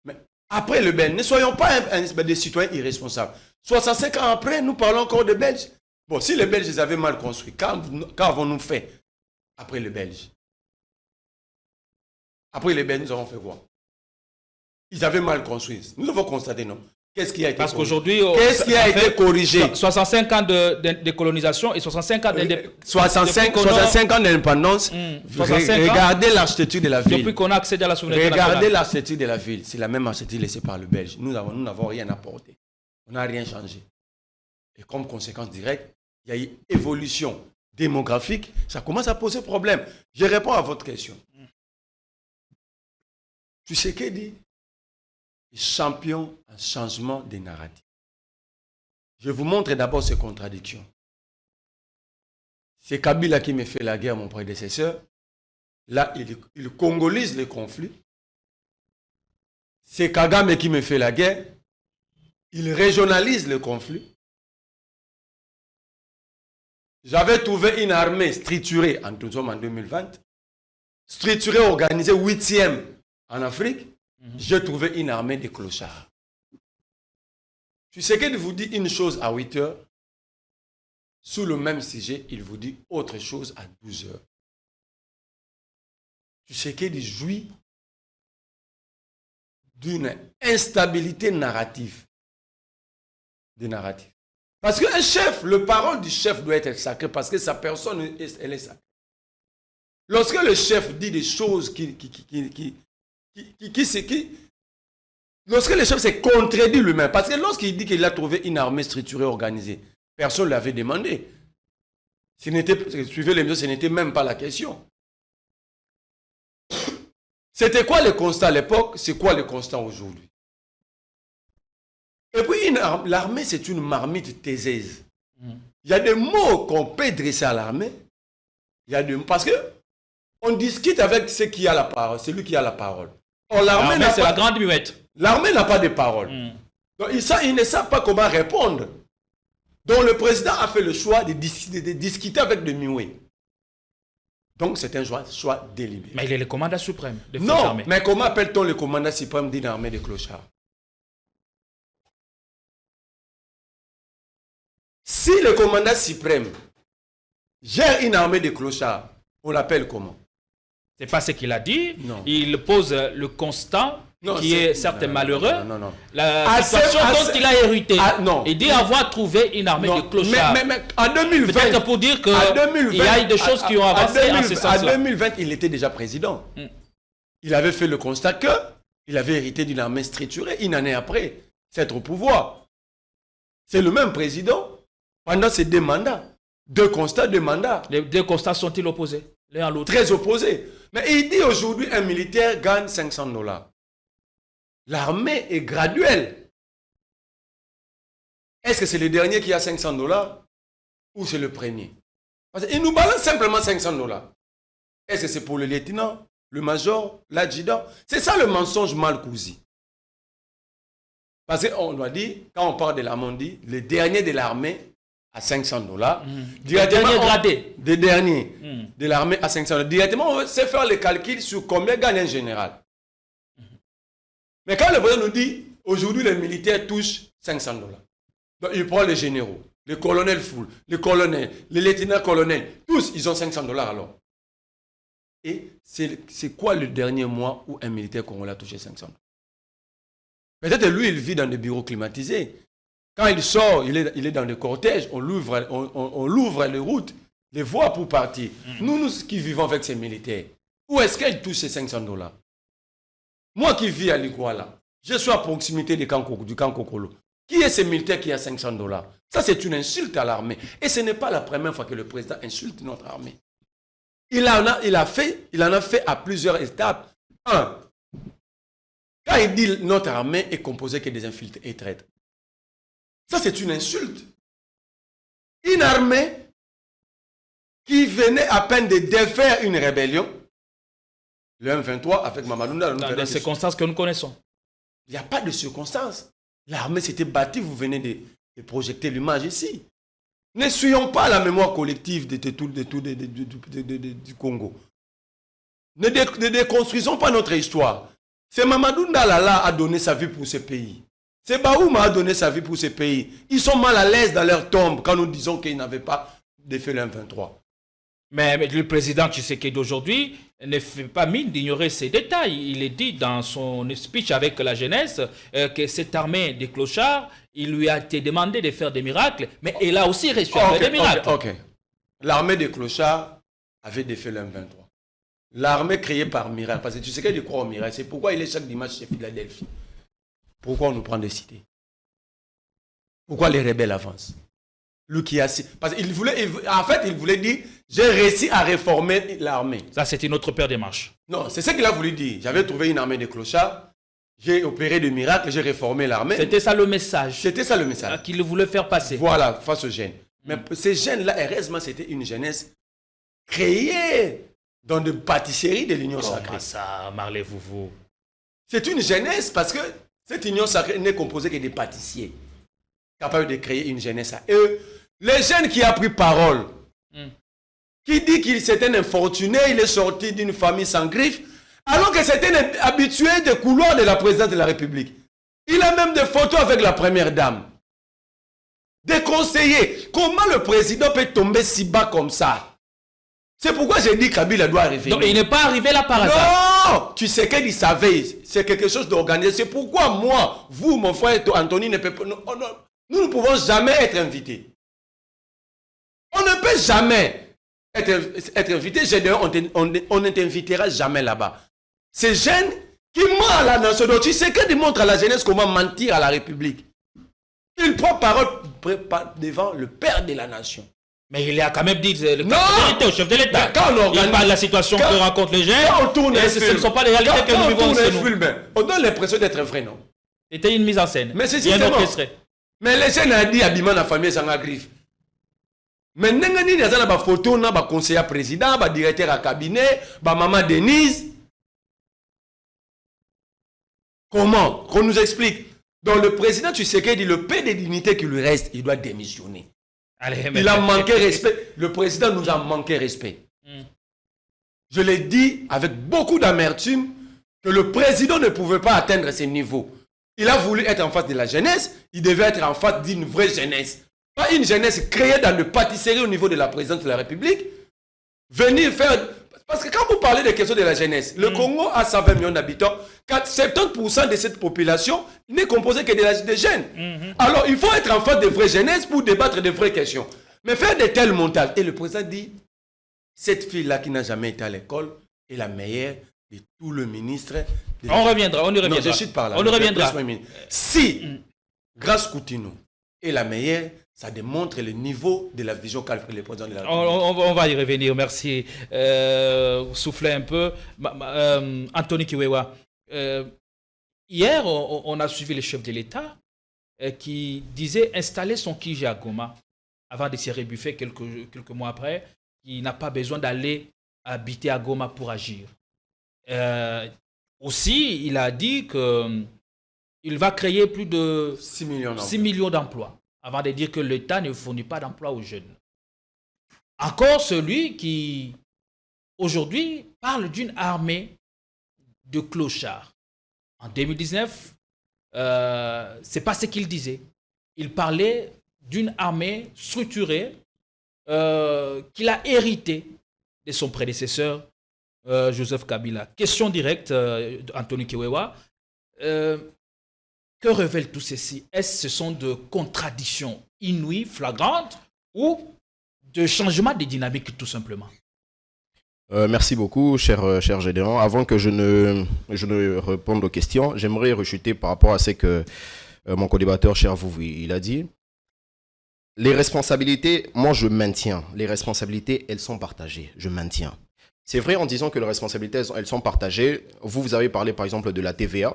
Mais après le Belge, ne soyons pas des citoyens irresponsables. 65 ans après, nous parlons encore de Belges. Bon, si les Belges avaient mal construit, qu'avons-nous fait après les Belges? Après les Belges, nous avons fait quoi? Ils avaient mal construit. Nous avons constaté, non? Qu'est-ce qui a été Parce corrigé? qu'aujourd'hui, Qu'est-ce qui a été corrigé? 65 ans de colonisation et 65 ans d'indépendance. 65 ans d'indépendance. 65 ans. Regardez l'architecture de la ville. Depuis qu'on a accédé à la souveraineté Regardez nationale. l'architecture de la ville. C'est la même architecture laissée par le Belge. Nous n'avons rien apporté. On n'a rien changé. Et comme conséquence directe, il y a eu évolution démographique. Ça commence à poser problème. Je réponds à votre question. Tu sais qu'est dit? Champion en changement des narratifs. Je vous montre d'abord ces contradictions. C'est Kabila qui me fait la guerre, mon prédécesseur. Là, il congolise le conflit. C'est Kagame qui me fait la guerre. Il régionalise le conflit. J'avais trouvé une armée structurée, nous sommes en 2020, structurée, organisée, 8e en Afrique. J'ai trouvé une armée de clochards. Tu sais qu'il vous dit une chose à 8 heures, sous le même sujet, il vous dit autre chose à 12 heures. Tu sais qu'il jouit d'une instabilité narrative. Parce qu'un chef, le parole du chef doit être sacré parce que sa personne, elle est sacrée. Lorsque le chef dit des choses lorsque le chef s'est contredit lui-même, parce que lorsqu'il dit qu'il a trouvé une armée structurée, organisée, personne ne l'avait demandé. Suivez l'émission, ce n'était même pas la question. C'était quoi le constat à l'époque? C'est quoi le constat aujourd'hui? Et puis l'armée, c'est une marmite thésèse. Il y a des mots qu'on peut dresser à l'armée. Parce que on discute avec celui qui a la parole, celui qui a la parole. L'armée, c'est la grande muette. L'armée n'a pas de parole. Donc, ils ne savent pas comment répondre. Donc, le président a fait le choix de discuter avec de Mioué. Donc, c'est un choix délibéré. Mais il est le commandant suprême des forces Non, armées. mais comment appelle-t-on le commandant suprême d'une armée de clochards? Si le commandant suprême gère une armée de clochards, on l'appelle comment? C'est pas ce qu'il a dit. Non. Il pose le constat qui est certes malheureux. Non. La situation dont il a hérité. Non. Il dit avoir trouvé une armée de clochards. Mais en 2020, peut-être pour dire qu'il y a eu des choses qui ont avancé en ce sens-là. En 2020, il était déjà président. Il avait fait le constat qu'il avait hérité d'une armée structurée. Une année après, c'est être au pouvoir. C'est le même président pendant ces 2 mandats. 2 constats, 2 mandats. Les 2 constats sont-ils opposés l'un à l'autre? Très opposés. Mais il dit aujourd'hui un militaire gagne $500. L'armée est graduelle. Est-ce que c'est le dernier qui a $500 ou c'est le premier? Parce qu'il nous balance simplement $500. Est-ce que c'est pour le lieutenant, le major, l'adjudant? C'est ça le mensonge mal cousu. Parce qu'on doit dire, quand on parle de l'armée, on dit le dernier de l'armée à $500. Le dernier gradé. Des derniers de l'armée à $500. Directement, on sait faire le calcul sur combien gagne un général. Mais quand le président nous dit, aujourd'hui, les militaires touchent $500. Donc, il prend les généraux, les colonels full, les colonels, les lieutenants-colonels, tous, ils ont $500 alors. Et c'est quoi le dernier mois où un militaire congolais a touché $500? Peut-être lui, il vit dans des bureaux climatisés. Quand il sort, il est dans des cortèges, on l'ouvre les routes, les voies pour partir. Nous qui vivons avec ces militaires, où est-ce qu'ils touchent ces $500? Moi qui vis à Liguala, je suis à proximité du camp Kokolo. Qui est ce militaire qui a $500? Ça, c'est une insulte à l'armée. Et ce n'est pas la première fois que le président insulte notre armée. Il en a fait à plusieurs étapes. Un, quand il dit notre armée est composée que des infiltrés et traîtres. Ça, c'est une insulte. Une armée qui venait à peine de défaire une rébellion, le M23 avec Mamadou Nda. Dans les circonstances que nous connaissons. Il n'y a pas de circonstances. L'armée s'était battue, vous venez de projeter l'image ici. Ne soyons pas la mémoire collective du Congo. Ne déconstruisons pas notre histoire. C'est Mamadou Ndalala a donné sa vie pour ce pays. C'est Baouma a donné sa vie pour ce pays. Ils sont mal à l'aise dans leur tombe quand nous disons qu'ils n'avaient pas défait le M23. Mais le président Tshisekedi d'aujourd'hui ne fait pas mine d'ignorer ces détails. Il est dit dans son speech avec la jeunesse que cette armée des clochards, il lui a été demandé de faire des miracles, mais il a aussi reçu des miracles. Ok. L'armée des clochards avait défait le M23. L'armée créée par miracle, parce que Tshisekedi croit au miracle, c'est pourquoi il est chaque dimanche chez Philadelphie. Pourquoi on nous prend des cités? Pourquoi les rebelles avancent? Lui qui a... Parce qu'il voulait... En fait, il voulait dire, j'ai réussi à réformer l'armée. Ça, c'était notre père des marches. Non, c'est ce qu'il a voulu dire. J'avais trouvé une armée de clochards, j'ai opéré des miracles, j'ai réformé l'armée. C'était ça le message. C'était ça le message. Qu'il voulait faire passer. Voilà, face aux jeunes. Mais ces jeunes-là, heureusement, c'était une jeunesse créée dans des pâtisseries de l'Union sacrée. Comment ça, Marley Foufou? C'est une jeunesse parce que cette Union sacrée n'est composée que des pâtissiers capables de créer une jeunesse à eux. Les jeunes qui a pris parole, qui dit qu'il s'était un infortuné, il est sorti d'une famille sans griffes, alors que c'était un habitué des couloirs de la présidence de la République. Il a même des photos avec la première dame. Des conseillers. Comment le président peut tomber si bas comme ça? C'est pourquoi j'ai dit que Kabila doit arriver. Donc il n'est pas arrivé là par hasard. Non, tu sais qu'il savait. C'est quelque chose d'organisé. C'est pourquoi moi, vous, mon frère Anthony, nous ne pouvons jamais être invités. On ne peut jamais être invité. On ne t'invitera jamais là-bas. Ces jeunes qui mentent à la nation. Donc tu sais qu'il démontre à la jeunesse comment mentir à la République. Il prend parole devant le père de la nation. Mais il a quand même dit au chef de l'État. Il parle de la situation que rencontrent les jeunes. Quand on tourne un film, ce ne sont pas les réalités que nous vivons chez nous. On donne l'impression d'être vrai, non? C'était une mise en scène. Mais c'est justement. Mais les jeunes ont dit Abima la famille sans griffe. Mais n'engani n'a pas photo na ba conseiller président, ba directeur à cabinet, ba maman Denise. Comment? Qu'on nous explique. Donc le président, tu sais qu'il dit le peu de dignité qui lui reste, il doit démissionner. Allez, il a manqué respect. Le président nous a manqué respect. Je l'ai dit avec beaucoup d'amertume que le président ne pouvait pas atteindre ces niveaux. Il a voulu être en face de la jeunesse, il devait être en face d'une vraie jeunesse. Pas une jeunesse créée dans le pâtisserie au niveau de la présidence de la République. Venir faire... Parce que quand vous parlez des questions de la jeunesse, le Congo a 120 millions d'habitants. 70% de cette population n'est composée que de jeunes. Alors, il faut être en face de vraies jeunesses pour débattre de vraies questions. Mais faire de tels montages. Et le président dit, cette fille-là qui n'a jamais été à l'école est la meilleure de tout le ministre. On reviendra, on y reviendra. Non, je chute par là. On y reviendra. Si Grâce Coutinho est la meilleure, ça démontre le niveau de la vision qu'a fait le président de la République. On va y revenir, merci. Soufflez un peu. Anthony Kiwewa, hier, on a suivi le chef de l'État qui disait installer son Kiji à Goma avant de se rebuffer quelques mois après, qui n'a pas besoin d'aller habiter à Goma pour agir. Aussi, il a dit qu'il va créer plus de 6 millions d'emplois. Avant de dire que l'État ne fournit pas d'emploi aux jeunes. Encore celui qui, aujourd'hui, parle d'une armée de clochards. En 2019, ce n'est pas ce qu'il disait. Il parlait d'une armée structurée qu'il a héritée de son prédécesseur, Joseph Kabila. Question directe, Anthony Kiwewa. Que révèle tout ceci? Est-ce que ce sont de contradictions inouïes, flagrantes, ou de changements de dynamique tout simplement? Merci beaucoup, cher Gédéon. Avant que je ne réponde aux questions, j'aimerais rechuter par rapport à ce que mon co-débatteur, cher vous, il a dit. Les responsabilités, moi je maintiens. Les responsabilités, elles sont partagées. Je maintiens. C'est vrai en disant que les responsabilités, elles sont partagées. Vous avez parlé par exemple de la TVA.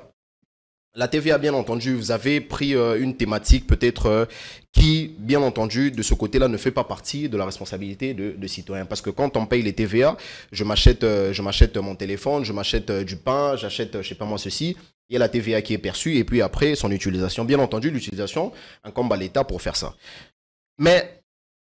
La TVA, bien entendu, vous avez pris une thématique peut-être qui, bien entendu, de ce côté-là, ne fait pas partie de la responsabilité de citoyens. Parce que quand on paye les TVA, je m'achète mon téléphone, je m'achète du pain, j'achète, je sais pas moi, ceci. Il y a la TVA qui est perçue et puis après, son utilisation. Bien entendu, l'utilisation incombe à l'État pour faire ça. Mais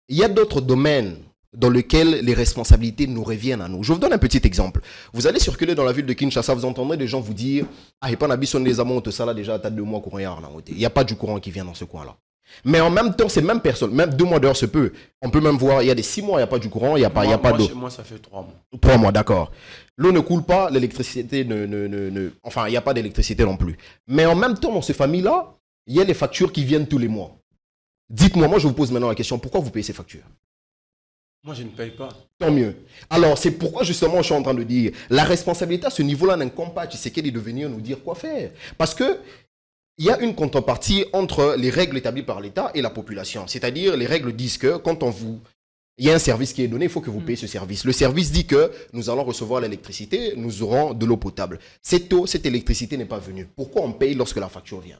il y a d'autres domaines dans lesquels les responsabilités nous reviennent à nous. Je vous donne un petit exemple. Vous allez circuler dans la ville de Kinshasa, vous entendrez des gens vous dire « Ah, il n'y a pas d'habitude les amants, ça là déjà, t'as 2 mois courant. Il n'y a pas du courant qui vient dans ce coin-là. » Mais en même temps, ces mêmes personnes, même 2 mois dehors se peut. On peut même voir, il y a des 6 mois, il n'y a pas du courant, il n'y a pas d'eau. Chez moi, ça fait 3 mois. 3 mois, d'accord. L'eau ne coule pas, l'électricité enfin, il n'y a pas d'électricité non plus. Mais en même temps, dans ces familles-là, il y a les factures qui viennent tous les mois. Dites-moi, moi je vous pose maintenant la question, pourquoi vous payez ces factures? Moi, je ne paye pas. Tant mieux. Alors, c'est pourquoi justement je suis en train de dire, la responsabilité à ce niveau-là n'incombe pas à Tshisekedi de venir nous dire quoi faire. Parce que il y a une contrepartie entre les règles établies par l'État et la population. C'est-à-dire, les règles disent que quand il y a un service qui est donné, il faut que vous payiez ce service. Le service dit que nous allons recevoir l'électricité, nous aurons de l'eau potable. Cette eau, cette électricité n'est pas venue. Pourquoi on paye lorsque la facture vient?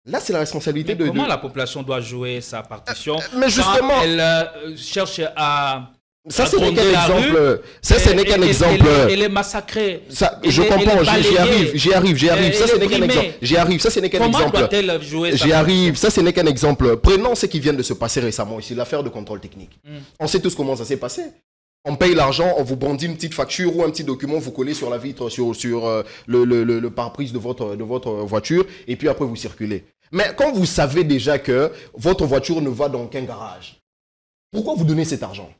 Là, c'est la responsabilité de... Comment la population doit jouer sa partition mais justement, quand elle cherche à... Ça, ce n'est qu'un exemple. Ça, ce n'est qu'un exemple. Elle est massacrée. Ça, je comprends, j'y arrive. Ça, ce n'est qu'un exemple. J'y arrive, ça, ce n'est qu'un exemple. Comment doit-elle jouer J'y arrive, ça, ce n'est qu'un exemple. Prenons ce qui vient de se passer récemment ici, l'affaire de contrôle technique. On sait tous comment ça s'est passé. On paye l'argent, on vous brandit une petite facture ou un petit document, vous collez sur la vitre, sur le pare-brise de votre voiture, et puis après vous circulez. Mais quand vous savez déjà que votre voiture ne va dans aucun garage, pourquoi vous donnez cet argent?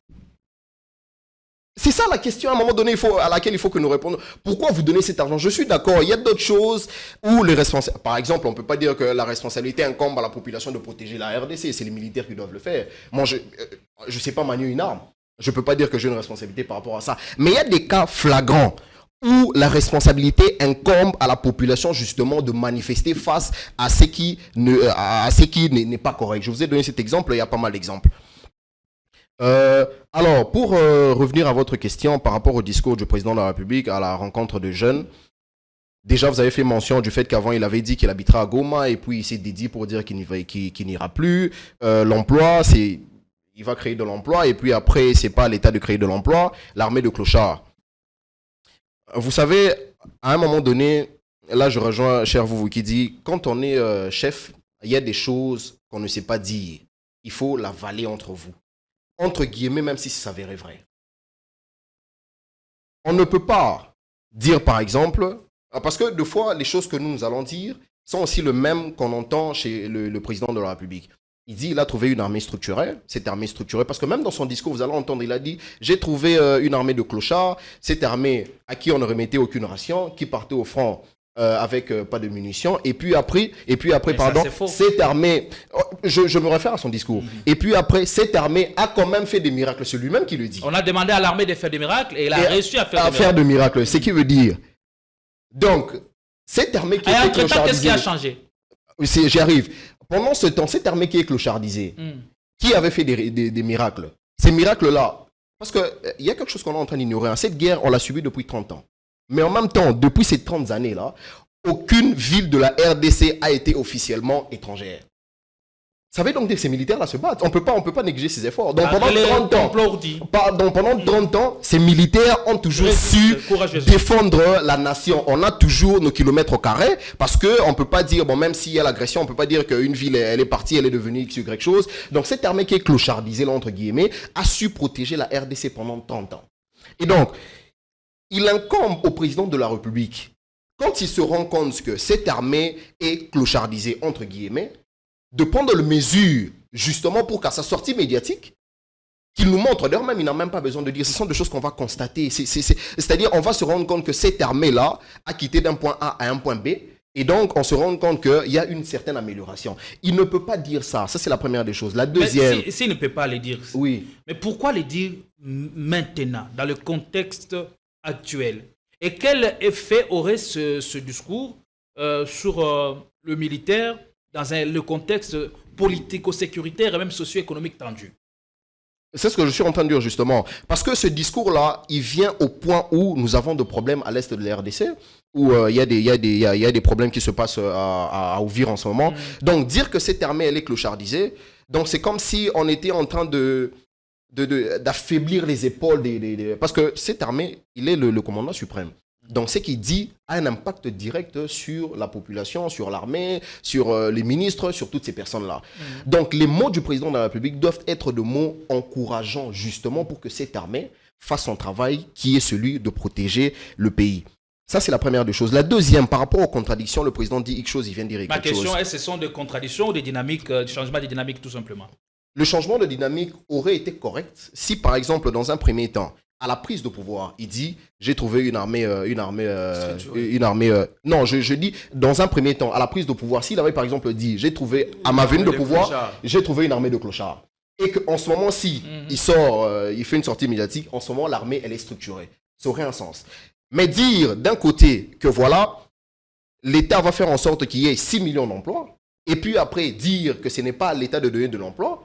C'est ça la question à un moment donné à laquelle il faut que nous répondions. Pourquoi vous donnez cet argent? Je suis d'accord, il y a d'autres choses où les responsables... Par exemple, on ne peut pas dire que la responsabilité incombe à la population de protéger la RDC, c'est les militaires qui doivent le faire. Moi, je ne sais pas manier une arme. Je ne peux pas dire que j'ai une responsabilité par rapport à ça. Mais il y a des cas flagrants où la responsabilité incombe à la population justement de manifester face à ce qui n'est pas correct. Je vous ai donné cet exemple, il y a pas mal d'exemples. Alors, pour revenir à votre question par rapport au discours du président de la République à la rencontre de jeunes, déjà vous avez fait mention du fait qu'avant il avait dit qu'il habitera à Goma et puis il s'est dédié pour dire qu'il n'ira plus. L'emploi, il va créer de l'emploi et puis après, c'est pas à l'État de créer de l'emploi, l'armée de clochards. Vous savez, à un moment donné, là je rejoins cher vous qui dit, quand on est chef, il y a des choses qu'on ne sait pas dire. Il faut l'avaler entre vous. Entre guillemets, même si ça s'avérait vrai. On ne peut pas dire par exemple, parce que deux fois, les choses que nous allons dire sont aussi le même qu'on entend chez le président de la République. Il dit qu'il a trouvé une armée structurée, cette armée structurée, parce que même dans son discours, vous allez entendre, il a dit « J'ai trouvé une armée de clochards, cette armée à qui on ne remettait aucune ration, qui partait au front avec pas de munitions, et puis après, pardon, cette armée, je me réfère à son discours, et puis après, cette armée a quand même fait des miracles, c'est lui-même qui le dit. On a demandé à l'armée de faire des miracles, et il a réussi à faire des miracles. Ce qui veut dire, donc, cette armée qui est clochardisée... Qu'est-ce qui a changé? J'y arrive. Pendant ce temps, cette armée qui est clochardisée, qui avait fait des miracles, ces miracles-là, parce qu'il y a quelque chose qu'on est en train d'ignorer. Cette guerre, on l'a subie depuis 30 ans. Mais en même temps, depuis ces 30 années-là, aucune ville de la RDC a été officiellement étrangère. Ça veut donc dire que ces militaires-là se battent. On peut pas négliger ces efforts. Donc pendant 30 ans, ces militaires ont toujours su défendre la nation. On a toujours nos kilomètres au carré parce qu'on ne peut pas dire, bon, même s'il y a l'agression, on ne peut pas dire qu'une ville, elle est partie, elle est devenue X, Y chose. Donc cette armée qui est clochardisée, là, entre guillemets, a su protéger la RDC pendant 30 ans. Et donc, il incombe au président de la République, quand il se rend compte que cette armée est clochardisée, entre guillemets, de prendre les mesures, justement, pour qu'à sa sortie médiatique, qu'il nous montre, d'ailleurs même, il n'a même pas besoin de dire, ce sont des choses qu'on va constater. C'est-à-dire, on va se rendre compte que cette armée-là a quitté d'un point A à un point B, Et donc, on se rend compte qu'il y a une certaine amélioration. Il ne peut pas dire ça. Ça, c'est la première des choses. La deuxième... S'il ne peut pas le dire, oui. Mais pourquoi le dire maintenant, dans le contexte actuel? Et quel effet aurait ce discours sur le militaire dans le contexte politico-sécuritaire et même socio-économique tendu? C'est ce que je suis en train de dire justement. Parce que ce discours-là, il vient au point où nous avons des problèmes à l'est de la RDC, où il y a des problèmes qui se passent à Ouvir en ce moment. Donc dire que cette armée, elle est clochardisée, donc c'est comme si on était en train d'affaiblir les épaules parce que cette armée, il est le commandant suprême. Donc, ce qu'il dit a un impact direct sur la population, sur l'armée, sur les ministres, sur toutes ces personnes-là. Donc, les mots du président de la République doivent être de mots encourageants, justement, pour que cette armée fasse son travail, qui est celui de protéger le pays. Ça, c'est la première des choses. La deuxième, par rapport aux contradictions, le président dit quelque chose, il vient dire quelque chose. Ma question est, ce sont des contradictions ou des dynamiques, des changements de dynamique, tout simplement? Le changement de dynamique aurait été correct si, par exemple, dans un premier temps, à la prise de pouvoir, il dit j'ai trouvé une armée non, je dis dans un premier temps à la prise de pouvoir, s'il avait par exemple dit j'ai trouvé à ma venue de pouvoir, j'ai trouvé une armée de clochards, et qu'en ce moment si il sort, il fait une sortie médiatique, en ce moment l'armée elle est structurée, ça aurait un sens. Mais dire d'un côté que voilà l'État va faire en sorte qu'il y ait 6 millions d'emplois, et puis après dire que ce n'est pas à l'État de donner de l'emploi,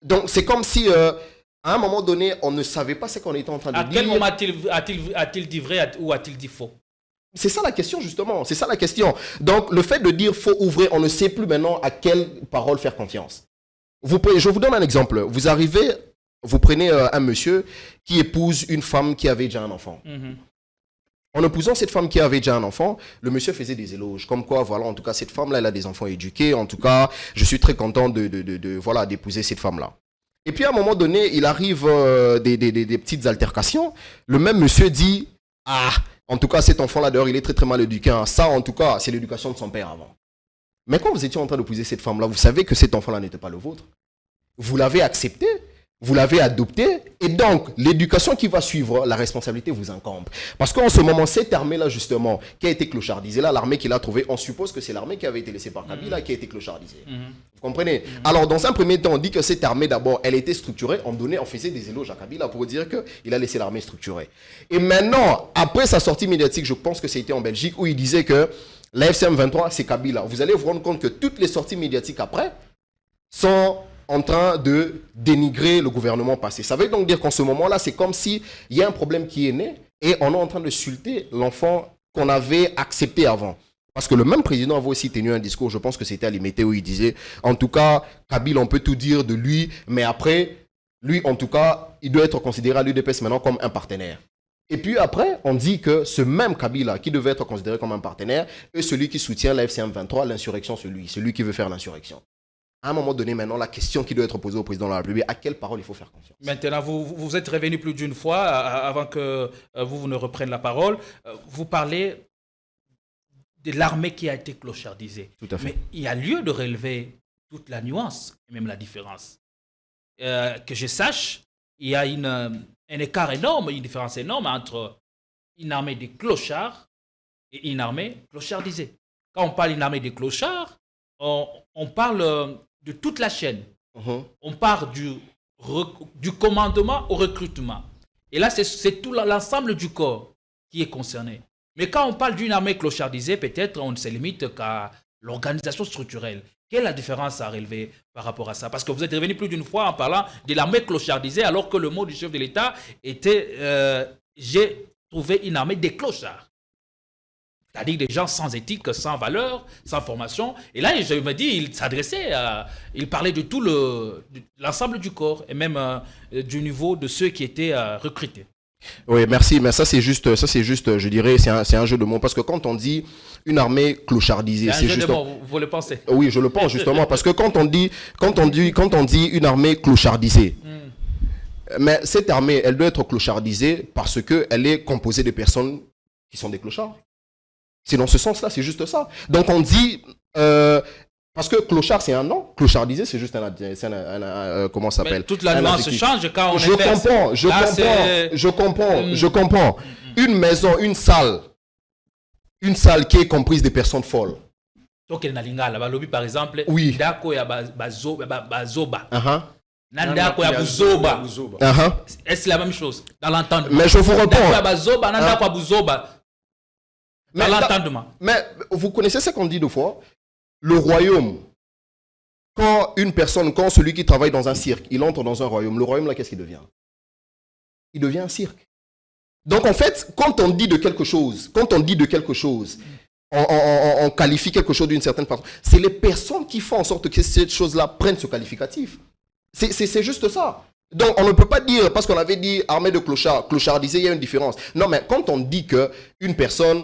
donc c'est comme si à un moment donné, on ne savait pas ce qu'on était en train de dire. À quel moment a-t-il dit vrai ou a-t-il dit faux? C'est ça la question, justement. C'est ça la question. Donc, le fait de dire faut ouvrir, on ne sait plus maintenant à quelle parole faire confiance. Je vous donne un exemple. Vous arrivez, vous prenez un monsieur qui épouse une femme qui avait déjà un enfant. En épousant cette femme qui avait déjà un enfant, le monsieur faisait des éloges. Comme quoi, voilà, en tout cas, cette femme-là, elle a des enfants éduqués. En tout cas, je suis très content d'épouser cette femme-là. Et puis à un moment donné, il arrive des petites altercations. Le même monsieur dit, en tout cas cet enfant-là d'ailleurs, il est très très mal éduqué. Hein. Ça en tout cas, c'est l'éducation de son père avant. Mais quand vous étiez en train d'épouser cette femme-là, vous savez que cet enfant-là n'était pas le vôtre. Vous l'avez accepté, vous l'avez adopté, et donc l'éducation qui va suivre, la responsabilité vous incombe. Parce qu'en ce moment, cette armée-là justement, qui a été clochardisée, là, l'armée qu'il a trouvée, on suppose que c'est l'armée qui avait été laissée par Kabila qui a été clochardisée. Vous comprenez? Alors, dans un premier temps, on dit que cette armée, d'abord, elle était structurée. On faisait des éloges à Kabila pour dire qu'il a laissé l'armée structurée. Et maintenant, après sa sortie médiatique, je pense que c'était en Belgique, où il disait que la FCM 23, c'est Kabila. Vous allez vous rendre compte que toutes les sorties médiatiques après sont en train de dénigrer le gouvernement passé. Ça veut donc dire qu'en ce moment-là, c'est comme s'il y a un problème qui est né et on est en train de sulter l'enfant qu'on avait accepté avant. Parce que le même président avait aussi tenu un discours, je pense que c'était à l'Imité, où il disait, en tout cas, Kabila, on peut tout dire de lui, mais après, lui, en tout cas, il doit être considéré à l'UDPS maintenant comme un partenaire. Et puis après, on dit que ce même Kabila, qui devait être considéré comme un partenaire, est celui qui soutient la FCM 23, l'insurrection, celui qui veut faire l'insurrection. À un moment donné, maintenant, la question qui doit être posée au président de la République, à quelle parole il faut faire confiance? Maintenant, vous êtes revenu plus d'une fois, avant que vous ne repreniez la parole. Vous parlez de l'armée qui a été clochardisée. Tout à fait. Mais il y a lieu de relever toute la nuance, et même la différence. Que je sache, il y a un écart énorme, une différence énorme entre une armée de clochards et une armée clochardisée. Quand on parle d'une armée de clochards, on parle de toute la chaîne. On part du commandement au recrutement. Et là, c'est tout l'ensemble du corps qui est concerné. Mais quand on parle d'une armée clochardisée, peut-être on ne se limite qu'à l'organisation structurelle. Quelle est la différence à relever par rapport à ça? Parce que vous êtes revenu plus d'une fois en parlant de l'armée clochardisée, alors que le mot du chef de l'État était j'ai trouvé une armée des clochards. C'est-à-dire des gens sans éthique, sans valeur, sans formation. Et là, je me dis, il parlait de tout l'ensemble du corps et même du niveau de ceux qui étaient recrutés. Oui, merci, mais ça c'est juste, je dirais, c'est un jeu de mots, parce que quand on dit une armée clochardisée, c'est un jeu de mots, vous le pensez? Oui, je le pense justement, parce que quand on dit une armée clochardisée, mais cette armée, elle doit être clochardisée parce qu'elle est composée de personnes qui sont des clochards. C'est dans ce sens-là, c'est juste ça. Donc on dit, parce que clochard c'est un nom, clochardisé c'est juste comment ça s'appelle? Toute la nuance change quand on Je comprends. Une maison, une salle une salle qui est comprise des personnes folles. Donc, il y a lingala, lobby par exemple, Oui. Ndako ya bazoba. Nandako ya buzoba. Est-ce la même chose dans l'entendement? Mais je vous réponds. Ndako ya bazoba, nandako ya buzoba. Dans l'entendement. Mais vous connaissez ce qu'on dit deux fois? Le royaume, quand une personne, quand celui qui travaille dans un cirque, il entre dans un royaume, le royaume là, qu'est-ce qu'il devient? Il devient un cirque. Donc en fait, quand on dit de quelque chose, on qualifie quelque chose d'une certaine façon, c'est les personnes qui font en sorte que cette chose-là prenne ce qualificatif. C'est juste ça. Donc on ne peut pas dire, parce qu'on avait dit armée de clochards, clochardisé, il y a une différence. Non, mais quand on dit qu'une personne,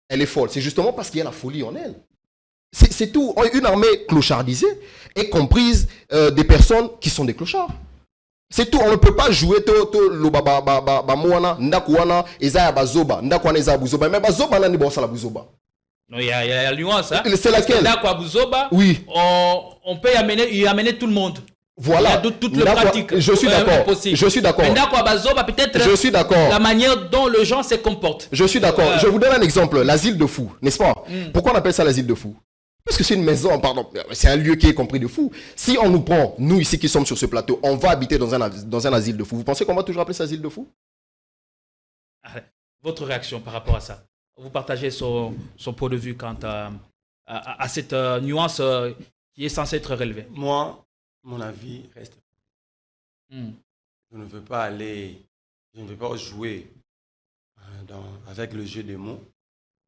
elle est folle, c'est justement parce qu'il y a la folie en elle. C'est tout. Une armée clochardisée est comprise des personnes qui sont des clochards. C'est tout. On ne peut pas jouer le baba ndakuana eza bazoba ndakuana eza buzoba mais bazoba nani bossa la buzoba. Non, il y a la nuance. Hein? C'est laquelle? Ndakwa buzoba. Oui. On peut y amener tout le monde. Voilà. Il y a toutes les pratiques. Je suis d'accord. Je suis d'accord. Ndakwa bazoba peut-être. Je suis d'accord. La manière dont le genre se comporte. Je suis d'accord. Je vous donne un exemple. L'asile de fous, n'est-ce pas? Pourquoi on appelle ça l'asile de fous? Parce que c'est une maison, pardon, c'est un lieu qui est compris de fous. Si on nous prend, nous ici qui sommes sur ce plateau, on va habiter dans un asile de fous. Vous pensez qu'on va toujours appeler ça asile de fous? Votre réaction par rapport à ça? Vous partagez son point de vue quant à cette nuance qui est censée être relevée? Moi, mon avis reste. Je ne veux pas jouer avec le jeu des mots.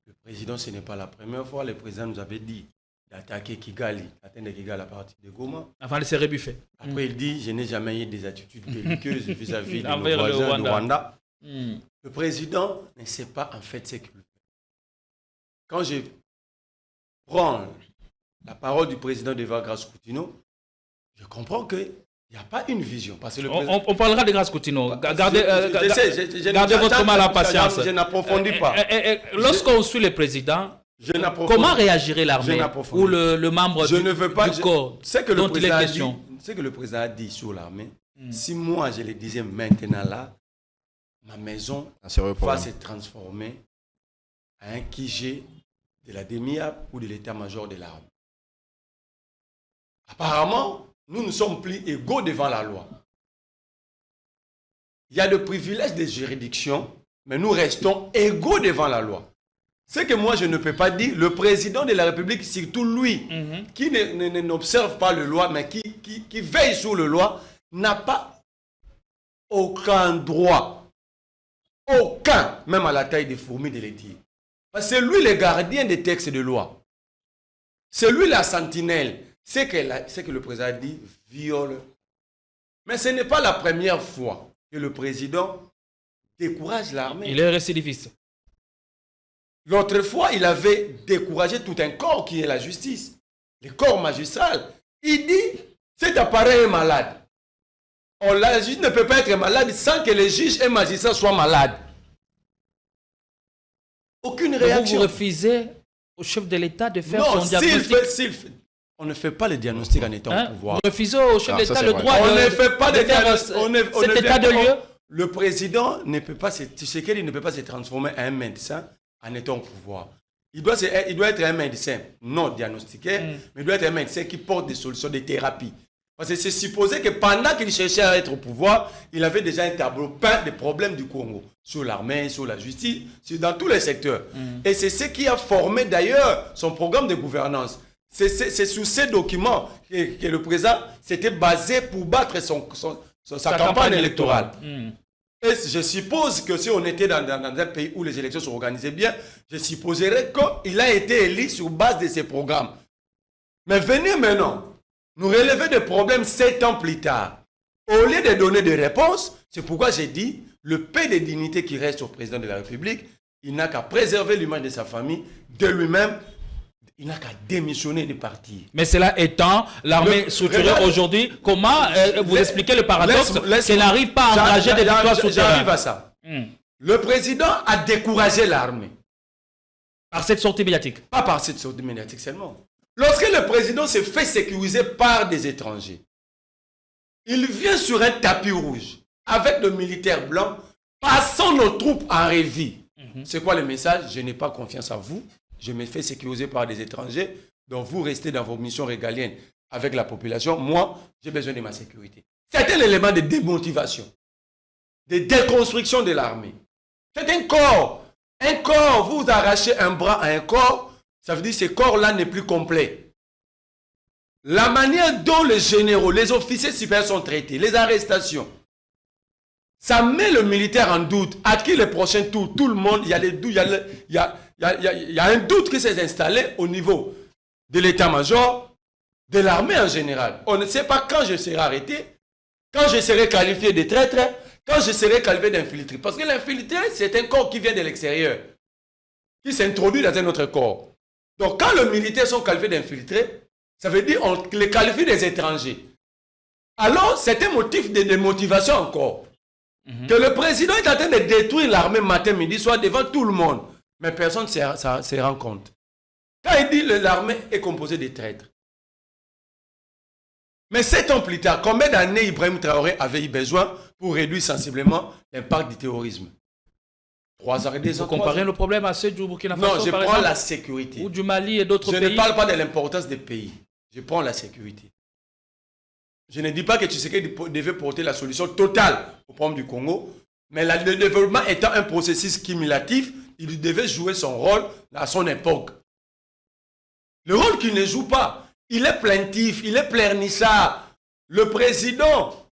Le président, ce n'est pas la première fois. Le président nous avait dit d'attaquer Kigali, d'atteindre Kigali à partir de Goma. Avant de se rebuffer. Après, il dit, je n'ai jamais eu des attitudes belliqueuses vis-à-vis de nos voisins du Rwanda. Le président ne sait pas en fait ce qu'il fait. Quand je prends la parole du président de Grace Coutinho, je comprends qu'il n'y a pas une vision. Parce que le président... on parlera de Grace Coutinho. Gardez votre mal à patience. Je n'approfondis pas. Lorsqu'on suit le président, comment réagirait l'armée ou le membre du corps dont il est question? Ce que le président a dit sur l'armée, si moi je le disais maintenant là, ma maison va se transformer à un QG de la DEMIA ou de l'état-major de l'armée. Apparemment, nous ne sommes plus égaux devant la loi. Il y a des privilèges de juridiction, mais nous restons égaux devant la loi. Ce que moi je ne peux pas dire, le président de la République, surtout lui, qui n'observe pas la loi, mais qui veille sur la loi, n'a pas aucun droit. Aucun, même à la taille des fourmis de les dire. Parce que c'est lui le gardien des textes de loi. C'est lui la sentinelle. C'est que le président a dit viole. Mais ce n'est pas la première fois que le président décourage l'armée. Il est récidiviste. L'autre fois, il avait découragé tout un corps qui est la justice. Le corps magistral. Il dit, cet appareil est malade. La justice ne peut pas être malade sans que les juges et magistrats soient malades. Aucune réaction. Vous refusez au chef de l'État de faire son diagnostic? On ne fait pas le diagnostic en étant au pouvoir. Vous refusez au chef de l'État le droit on ne fait pas de faire cet état de lieu? Le président ne peut pas il ne peut pas se transformer en un médecin en étant au pouvoir. Il doit être un médecin non diagnostiqué, mais il doit être un médecin qui porte des solutions, des thérapies. Parce que c'est supposé que pendant qu'il cherchait à être au pouvoir, il avait déjà un tableau peint des problèmes du Congo, sur l'armée, sur la justice, dans tous les secteurs. Et c'est ce qui a formé d'ailleurs son programme de gouvernance. C'est sur ces documents que le président s'était basé pour battre sa campagne électorale. Et je suppose que si on était dans un pays où les élections sont organisées bien, je supposerais qu'il a été élu sur base de ces programmes. Mais venir maintenant nous relever des problèmes 7 ans plus tard, au lieu de donner des réponses, c'est pourquoi j'ai dit, le peu de dignité qui reste au président de la République, il n'a qu'à préserver l'image de sa famille, de lui-même, il n'a qu'à démissionner du parti. Mais cela étant, l'armée structurée aujourd'hui, comment vous expliquez le paradoxe qu'elle n'arrive pas à engager des victoires sur terrain? J'arrive à ça. Le président a découragé l'armée. Par cette sortie médiatique? Pas par cette sortie médiatique seulement. Lorsque le président se fait sécuriser par des étrangers, il vient sur un tapis rouge avec le militaire blanc, passant nos troupes en revue. C'est quoi le message? Je n'ai pas confiance en vous. Je me fais sécuriser par des étrangers. Donc vous restez dans vos missions régaliennes avec la population. Moi, j'ai besoin de ma sécurité. C'était l'élément de démotivation, de déconstruction de l'armée. C'est un corps. Un corps, vous arrachez un bras à un corps, ça veut dire que ce corps-là n'est plus complet. La manière dont les généraux, les officiers supérieurs sont traités, les arrestations, ça met le militaire en doute. À qui le prochain tour? Tout le monde, il y a des doutes, il y a un doute qui s'est installé au niveau de l'état-major, de l'armée en général. On ne sait pas quand je serai arrêté, quand je serai qualifié de traître, quand je serai qualifié d'infiltré. Parce que l'infiltré, c'est un corps qui vient de l'extérieur, qui s'introduit dans un autre corps. Donc quand les militaires sont qualifiés d'infiltrés, ça veut dire qu'on les qualifie des étrangers. Alors, c'est un motif de démotivation encore. Que le président est en train de détruire l'armée matin, midi, soir devant tout le monde. Mais personne ne se rend compte. Quand il dit que l'armée est composée de traîtres. Mais 7 ans plus tard, combien d'années Ibrahim Traoré avait eu besoin pour réduire sensiblement l'impact du terrorisme? 3 ans et 2 ans. Vous comparez le problème à ceux du Burkina Faso? Non, je prends la sécurité. Ou du Mali et d'autres pays. Je ne parle pas de l'importance des pays. Je prends la sécurité. Je ne dis pas que Tshisekedi devait porter la solution totale au problème du Congo, mais le développement étant un processus cumulatif, il devait jouer son rôle à son époque. Le rôle qu'il ne joue pas, il est plaintif, il est pleurnichard. Le président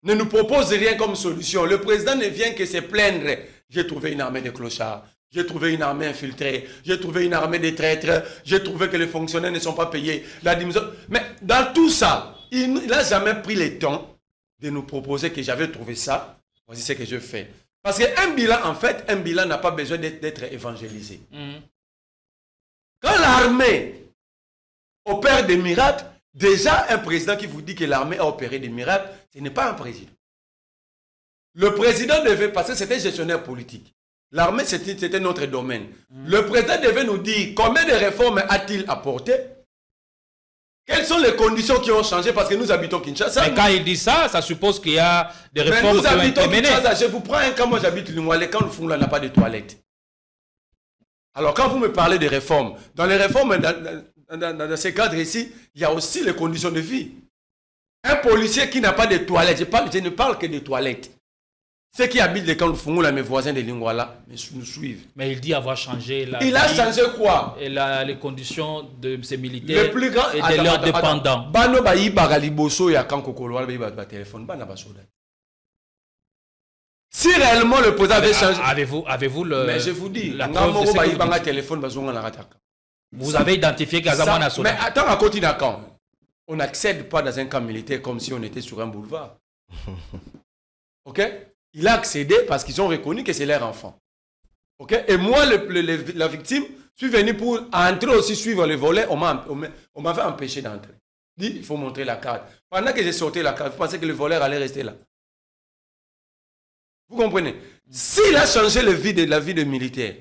ne nous propose rien comme solution. Le président ne vient que se plaindre. J'ai trouvé une armée de clochards. J'ai trouvé une armée infiltrée, j'ai trouvé une armée de traîtres, j'ai trouvé que les fonctionnaires ne sont pas payés. Mais dans tout ça, il n'a jamais pris le temps de nous proposer que j'avais trouvé ça. Voici ce que je fais. Parce qu'un bilan, en fait, un bilan n'a pas besoin d'être évangélisé. Quand l'armée opère des miracles, déjà un président qui vous dit que l'armée a opéré des miracles, ce n'est pas un président. Le président devait passer, c'était un gestionnaire politique. L'armée, c'était notre domaine. Le président devait nous dire combien de réformes a-t-il apporté? Quelles sont les conditions qui ont changé parce que nous habitons Kinshasa? Mais quand il dit ça, ça suppose qu'il y a des réformes qui ont été menées. Je vous prends un cas, moi j'habite Lingoualé, quand le Fungla n'a pas de toilettes. Alors quand vous me parlez de réformes, dans les réformes, dans ces cadres ici, il y a aussi les conditions de vie. Un policier qui n'a pas de toilettes, je ne parle que de toilettes. Ceux qui habitent les camps de Fungula, mes voisins de Lingouala, nous suivent. Mais il dit avoir changé la Il a changé quoi? Et les conditions de ces militaires le plus grand, et de leurs dépendants. Bano bayi bagaliboso ya kankokolo bayi ba téléphone bana ba soda. Si réellement le président avait changé. Avez-vous le? Mais je vous dis, la preuve de ce que vous dites. téléphone bazonga na rataka. Vous avez identifié Kazamana Soda. Mais attends, à côté d'un camp. On n'accède pas dans un camp militaire comme si on était sur un boulevard. Ok? Il a accédé parce qu'ils ont reconnu que c'est leur enfant. Okay? Et moi, la victime, je suis venu pour entrer aussi, suivre les volets. On m'avait empêché d'entrer. Dit, il faut montrer la carte. Pendant que j'ai sorti la carte, vous pensez que le voleur allait rester là? Vous comprenez? S'il a changé la vie de militaire,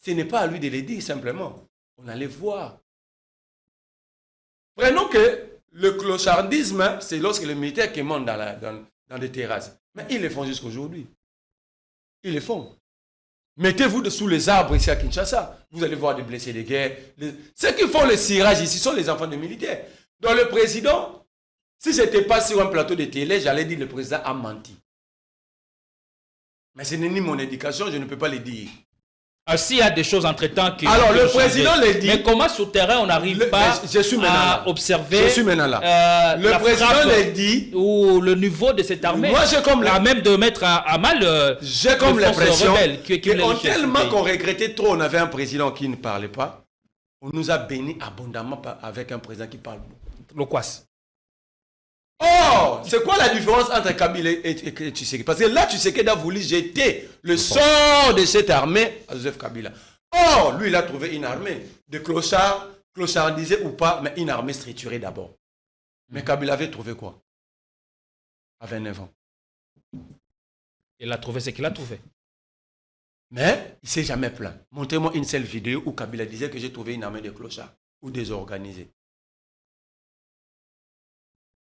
ce n'est pas à lui de le dire simplement. On allait voir. Prenons que le clochardisme, c'est lorsque les militaires qui montent dans des terrasses. Mais ils le font jusqu'aujourd'hui. Ils le font. Mettez-vous sous les arbres ici à Kinshasa. Vous allez voir des blessés de guerre. Ceux qui font le cirage ici sont les enfants des militaires. Donc le président, si ce n'était pas sur un plateau de télé, j'allais dire que le président a menti. Mais ce n'est ni mon éducation, je ne peux pas le dire. S'il y a des choses entre-temps qui... Alors le président le dit... Mais comment sur terrain on n'arrive pas à observer... Je suis maintenant là. Le président le dit... Ou le niveau de cette armée... Moi j'ai comme... même de mettre à mal... J'ai comme l'impression tellement qu'on regrettait trop, on avait un président qui ne parlait pas. On nous a bénis abondamment avec un président qui parle beaucoup. Le Kouas. Oh, c'est quoi la différence entre Kabila et Tshisekedi? Parce que là, Tshisekedi a voulu jeter le sort de cette armée à Joseph Kabila. Oh, lui, il a trouvé une armée de clochards, clochardisés ou pas, mais une armée structurée d'abord. Mais Kabila avait trouvé quoi? À 29 ans. Il a trouvé ce qu'il a trouvé. Mais il ne s'est jamais plaint. Montrez-moi une seule vidéo où Kabila disait que j'ai trouvé une armée de clochards ou désorganisés.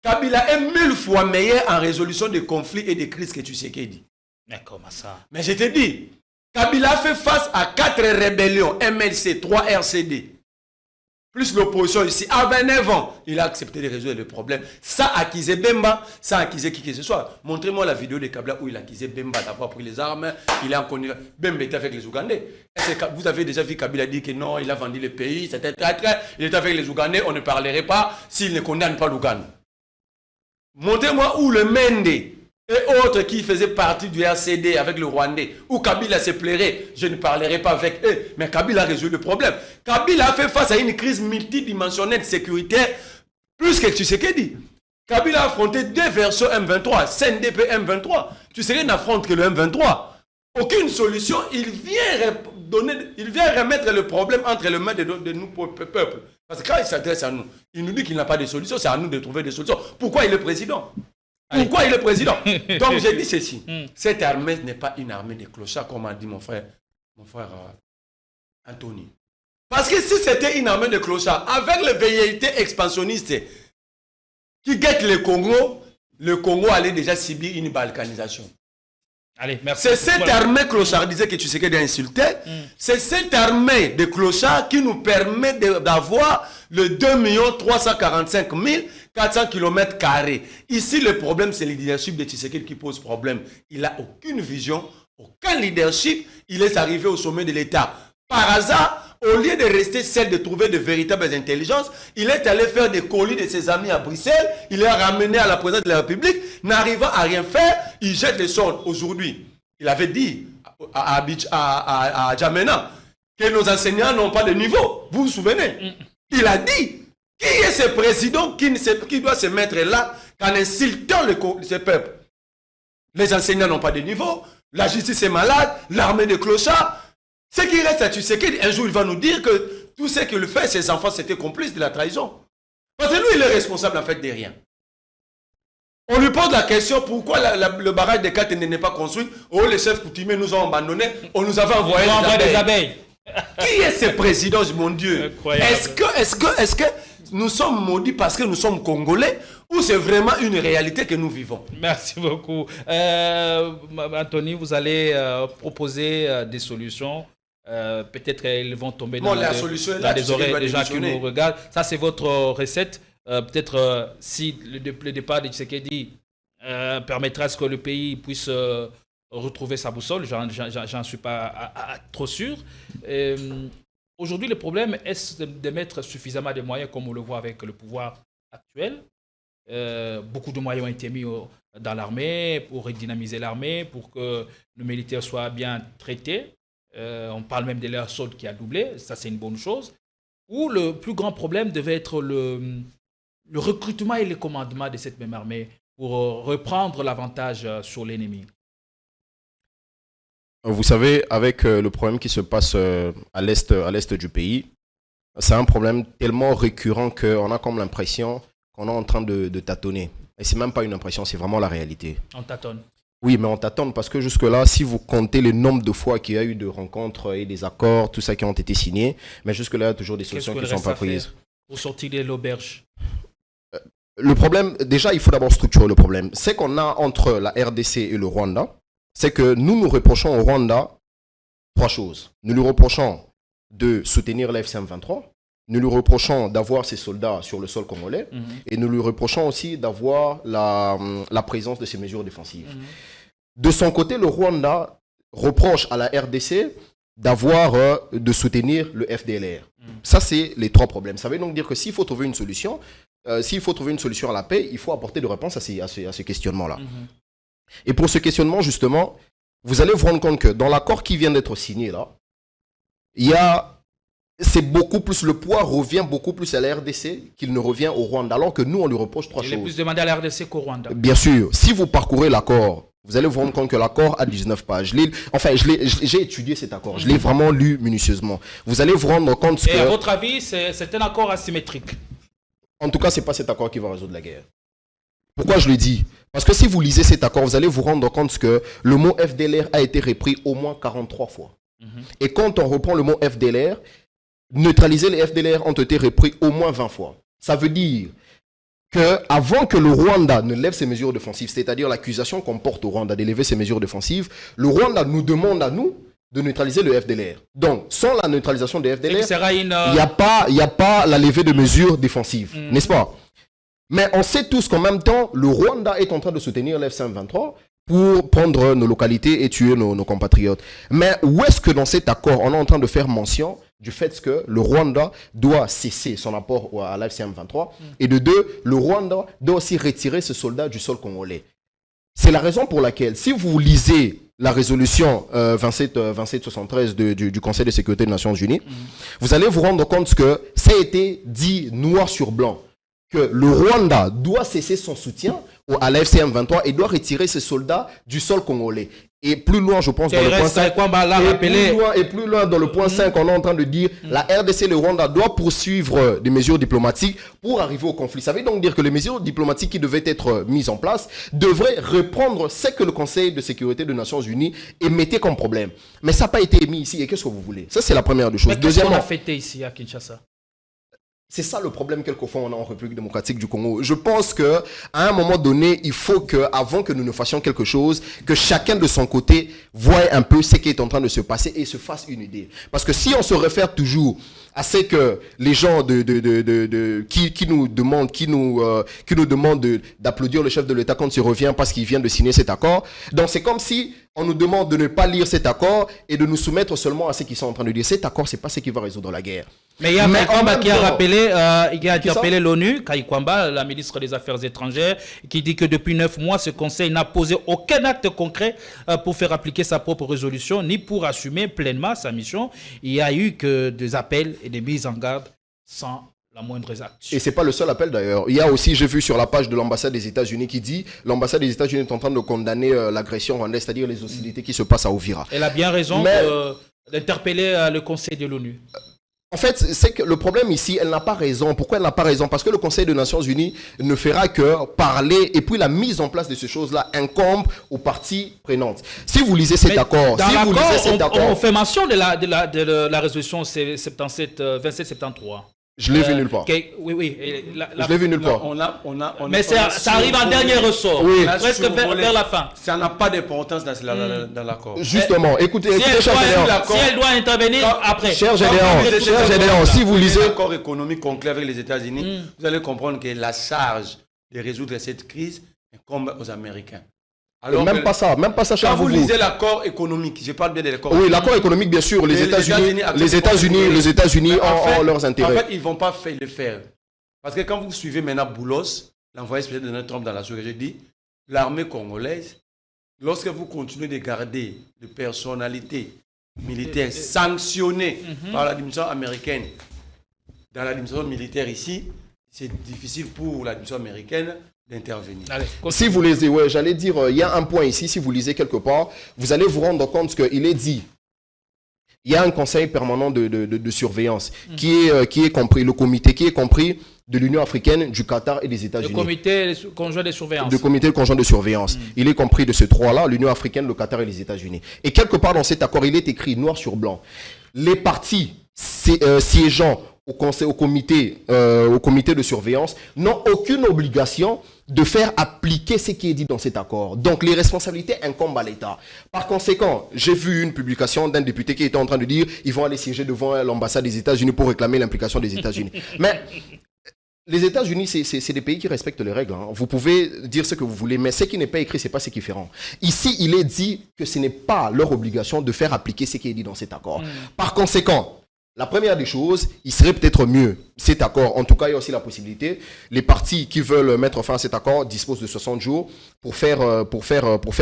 Kabila est 1000 fois meilleur en résolution de conflits et de crises que Tshisekedi. Mais comment ça? Mais je te dis, Kabila fait face à 4 rébellions, MLC, 3 RCD. Plus l'opposition ici, à 29 ans, il a accepté de résoudre le problème. Ça a accusé Bemba, ça a accusé qui que ce soit. Montrez-moi la vidéo de Kabila où il a accusé Bemba d'avoir pris les armes. Il a connu. Bemba était avec les Ougandais. Vous avez déjà vu Kabila dire que non, il a vendu le pays, c'était très. Il était avec les Ougandais, on ne parlerait pas s'il ne condamne pas l'Ouganda. Montrez-moi où le Mende et autres qui faisaient partie du RCD avec le Rwandais, où Kabila se plairait, je ne parlerai pas avec eux, mais Kabila a résolu le problème. Kabila a fait face à une crise multidimensionnelle sécuritaire, plus que Tshisekedi. Kabila a affronté 2 versions M23, CNDP M23. Tshisekedi n'affronte que le M23. Aucune solution, il vient remettre le problème entre les mains de nous, peuples. Parce que quand il s'adresse à nous, il nous dit qu'il n'a pas de solution, c'est à nous de trouver des solutions. Pourquoi il est président? Pourquoi il est président? Donc j'ai dit ceci. Cette armée n'est pas une armée de clochards, comme a dit mon frère Anthony. Parce que si c'était une armée de clochards, avec les velléités expansionnistes qui guettent le Congo allait déjà subir une balkanisation. Allez, merci. C'est cette armée clochardisée que tu sais qu'il a insulté. C'est cette armée de clochards qui nous permet d'avoir le 2 345 400 km². Ici, le problème, c'est le leadership de Tshisekedi qui pose problème. Il n'a aucune vision, aucun leadership. Il est arrivé au sommet de l'État. Par hasard, au lieu de rester seul, de trouver de véritables intelligences, il est allé faire des colis de ses amis à Bruxelles. Il est ramené à la présidence de la République. N'arrivant à rien faire, il jette les sorts. Aujourd'hui, il avait dit à Djamena que nos enseignants n'ont pas de niveau. Vous vous souvenez? Il a dit, qui est ce président qui doit se mettre là en insultant ce peuple? Les enseignants n'ont pas de niveau, la justice est malade, l'armée de clochards. Ce qui reste à Tshisekedi, un jour il va nous dire que tout ce qu'il fait, ses enfants c'était complice de la trahison. Parce que lui, il est responsable en fait de rien. On lui pose la question pourquoi le barrage de Katene n'est pas construit. Oh, les chefs coutumiers nous ont abandonnés, on nous avait envoyé des abeilles. Qui est ce président, mon Dieu? Est-ce que nous sommes maudits parce que nous sommes Congolais ou c'est vraiment une réalité que nous vivons? Merci beaucoup. Anthony, vous allez proposer des solutions. Peut-être qu'ils vont tomber dans des oreilles des gens qui nous regardent. Ça, c'est votre recette. Peut-être si le départ de Tshisekedi permettra à ce que le pays puisse retrouver sa boussole, j'en suis pas trop sûr. Aujourd'hui, le problème est de mettre suffisamment de moyens, comme on le voit avec le pouvoir actuel. Beaucoup de moyens ont été mis dans l'armée pour redynamiser l'armée, pour que nos militaires soient bien traités. On parle même de leur solde qui a doublé, ça c'est une bonne chose. Ou le plus grand problème devait être le recrutement et le commandement de cette même armée pour reprendre l'avantage sur l'ennemi. Vous savez, avec le problème qui se passe à l'est du pays, c'est un problème tellement récurrent qu'on a comme l'impression qu'on est en train de tâtonner. Et c'est même pas une impression, c'est vraiment la réalité. On tâtonne. Oui, mais on tâtonne parce que jusque-là, si vous comptez le nombre de fois qu'il y a eu de rencontres et des accords, tout ça qui ont été signés, mais jusque-là, il y a toujours des solutions qui ne sont pas prises. Pour sortir de l'auberge. Le problème, déjà, il faut d'abord structurer le problème. C'est qu'on a entre la RDC et le Rwanda, c'est que nous reprochons au Rwanda 3 choses. Nous lui reprochons de soutenir la FCM23, nous lui reprochons d'avoir ses soldats sur le sol congolais, et nous lui reprochons aussi d'avoir la présence de ces mesures défensives. De son côté, le Rwanda reproche à la RDC de soutenir le FDLR. Ça, c'est les 3 problèmes. Ça veut donc dire que s'il faut trouver une solution, à la paix, il faut apporter des réponses à ces questionnements-là. Et pour ce questionnement, justement, vous allez vous rendre compte que dans l'accord qui vient d'être signé, là, c'est beaucoup plus, le poids revient beaucoup plus à la RDC qu'il ne revient au Rwanda, alors que nous, on lui reproche 3 choses. Il est plus demandé à la RDC qu'au Rwanda. Bien sûr. Si vous parcourez l'accord, vous allez vous rendre compte que l'accord a 19 pages. J'ai étudié cet accord. Je l'ai vraiment lu minutieusement. Vous allez vous rendre compte que... Et à votre avis, c'est un accord asymétrique? En tout cas, ce n'est pas cet accord qui va résoudre la guerre. Pourquoi je le dis? Parce que si vous lisez cet accord, vous allez vous rendre compte que le mot FDLR a été repris au moins 43 fois. Et quand on reprend le mot FDLR, neutraliser les FDLR ont été repris au moins 20 fois. Ça veut dire qu'avant que le Rwanda ne lève ses mesures défensives, c'est-à-dire l'accusation qu'on porte au Rwanda d'élever ses mesures défensives, le Rwanda nous demande à nous de neutraliser le FDLR. Donc, sans la neutralisation des FDLR, il n'y a pas la levée de mesures défensives, n'est-ce pas? Mais on sait tous qu'en même temps, le Rwanda est en train de soutenir l'F-23 pour prendre nos localités et tuer nos compatriotes. Mais où est-ce que dans cet accord, on est en train de faire mention du fait que le Rwanda doit cesser son apport à l'F-23 et de deux, le Rwanda doit aussi retirer ses soldats du sol congolais. C'est la raison pour laquelle, si vous lisez la résolution 2773 du Conseil de sécurité des Nations Unies, vous allez vous rendre compte que ça a été dit noir sur blanc, que le Rwanda doit cesser son soutien à la FCM23 et doit retirer ses soldats du sol congolais. Et plus loin, je pense, dans le point 5, plus loin dans le point 5, on est en train de dire la RDC et le Rwanda doivent poursuivre des mesures diplomatiques pour arriver au conflit. Ça veut donc dire que les mesures diplomatiques qui devaient être mises en place devraient reprendre ce que le Conseil de sécurité des Nations Unies émettait comme problème. Mais ça n'a pas été émis ici. Et qu'est-ce que vous voulez? Ça, c'est la première des choses. Mais qu'est-ce qu'on a fêté ici à Kinshasa? C'est ça le problème quelquefois on a en République démocratique du Congo. Je pense que à un moment donné, il faut que, avant que nous ne fassions quelque chose, que chacun de son côté voie un peu ce qui est en train de se passer et se fasse une idée. Parce que si on se réfère toujours à ce que les gens qui nous demandent d'applaudir le chef de l'État quand il revient parce qu'il vient de signer cet accord, donc c'est comme si on nous demande de ne pas lire cet accord et de nous soumettre seulement à ce qu'ils sont en train de dire. Cet accord, c'est pas ce qui va résoudre la guerre. Mais il y a Kaikwamba qui a rappelé l'ONU, Kaikwamba, la ministre des Affaires étrangères, qui dit que depuis 9 mois, ce Conseil n'a posé aucun acte concret pour faire appliquer sa propre résolution, ni pour assumer pleinement sa mission. Il n'y a eu que des appels et des mises en garde sans la moindre action. Et ce n'est pas le seul appel d'ailleurs. Il y a aussi, j'ai vu sur la page de l'ambassade des États-Unis qui dit l'ambassade des États-Unis est en train de condamner l'agression rwandaise, c'est-à-dire les hostilités qui se passent à Uvira. Elle a bien raison d'interpeller le Conseil de l'ONU. En fait, c'est que le problème ici, elle n'a pas raison. Pourquoi elle n'a pas raison? Parce que le Conseil des Nations Unies ne fera que parler et puis la mise en place de ces choses-là incombe aux parties prenantes. Si vous lisez cet accord, on fait mention de la résolution 2773. Je l'ai vu nulle part. Oui. Je l'ai vu nulle part. Mais ça arrive en dernier ressort, presque vers la fin. Ça n'a pas d'importance dans l'accord. Justement, écoutez, si elle doit intervenir après. Cher Gédéon, si vous lisez l'accord économique conclu avec les États-Unis, vous allez comprendre que la charge de résoudre cette crise incombe aux Américains. Alors même pas ça, cher. Quand vous lisez l'accord économique, je parle bien de l'accord. Oui, l'accord économique, bien sûr. Les États-Unis ont leurs intérêts. En fait, ils ne vont pas le faire. Parce que quand vous suivez maintenant Boulos, l'envoyé spécial de Donald Trump dans la sous-région, dit l'armée congolaise, lorsque vous continuez de garder des personnalités militaires sanctionnées par l'administration américaine dans l'administration militaire ici, c'est difficile pour l'administration américaine d'intervenir. Si vous lisez, j'allais dire, il y a un point ici, si vous lisez quelque part, vous allez vous rendre compte qu'il est dit, il y a un conseil permanent de surveillance qui est compris, le comité qui est compris de l'Union africaine, du Qatar et des États-Unis. Le comité conjoint de surveillance. Le comité conjoint de surveillance. Il est compris de ces trois-là, l'Union africaine, le Qatar et les États-Unis. Et quelque part dans cet accord, il est écrit noir sur blanc. Les partis siégeant au comité de surveillance n'ont aucune obligation de faire appliquer ce qui est dit dans cet accord. Donc, les responsabilités incombent à l'État. Par conséquent, j'ai vu une publication d'un député qui était en train de dire ils vont aller siéger devant l'ambassade des États-Unis pour réclamer l'implication des États-Unis. Mais les États-Unis, c'est des pays qui respectent les règles. Vous pouvez dire ce que vous voulez, mais ce qui n'est pas écrit, ce n'est pas ce qui fait rang. Ici, il est dit que ce n'est pas leur obligation de faire appliquer ce qui est dit dans cet accord. Par conséquent, la première des choses, il serait peut-être mieux, cet accord, en tout cas il y a aussi la possibilité, les partis qui veulent mettre fin à cet accord disposent de 60 jours pour faire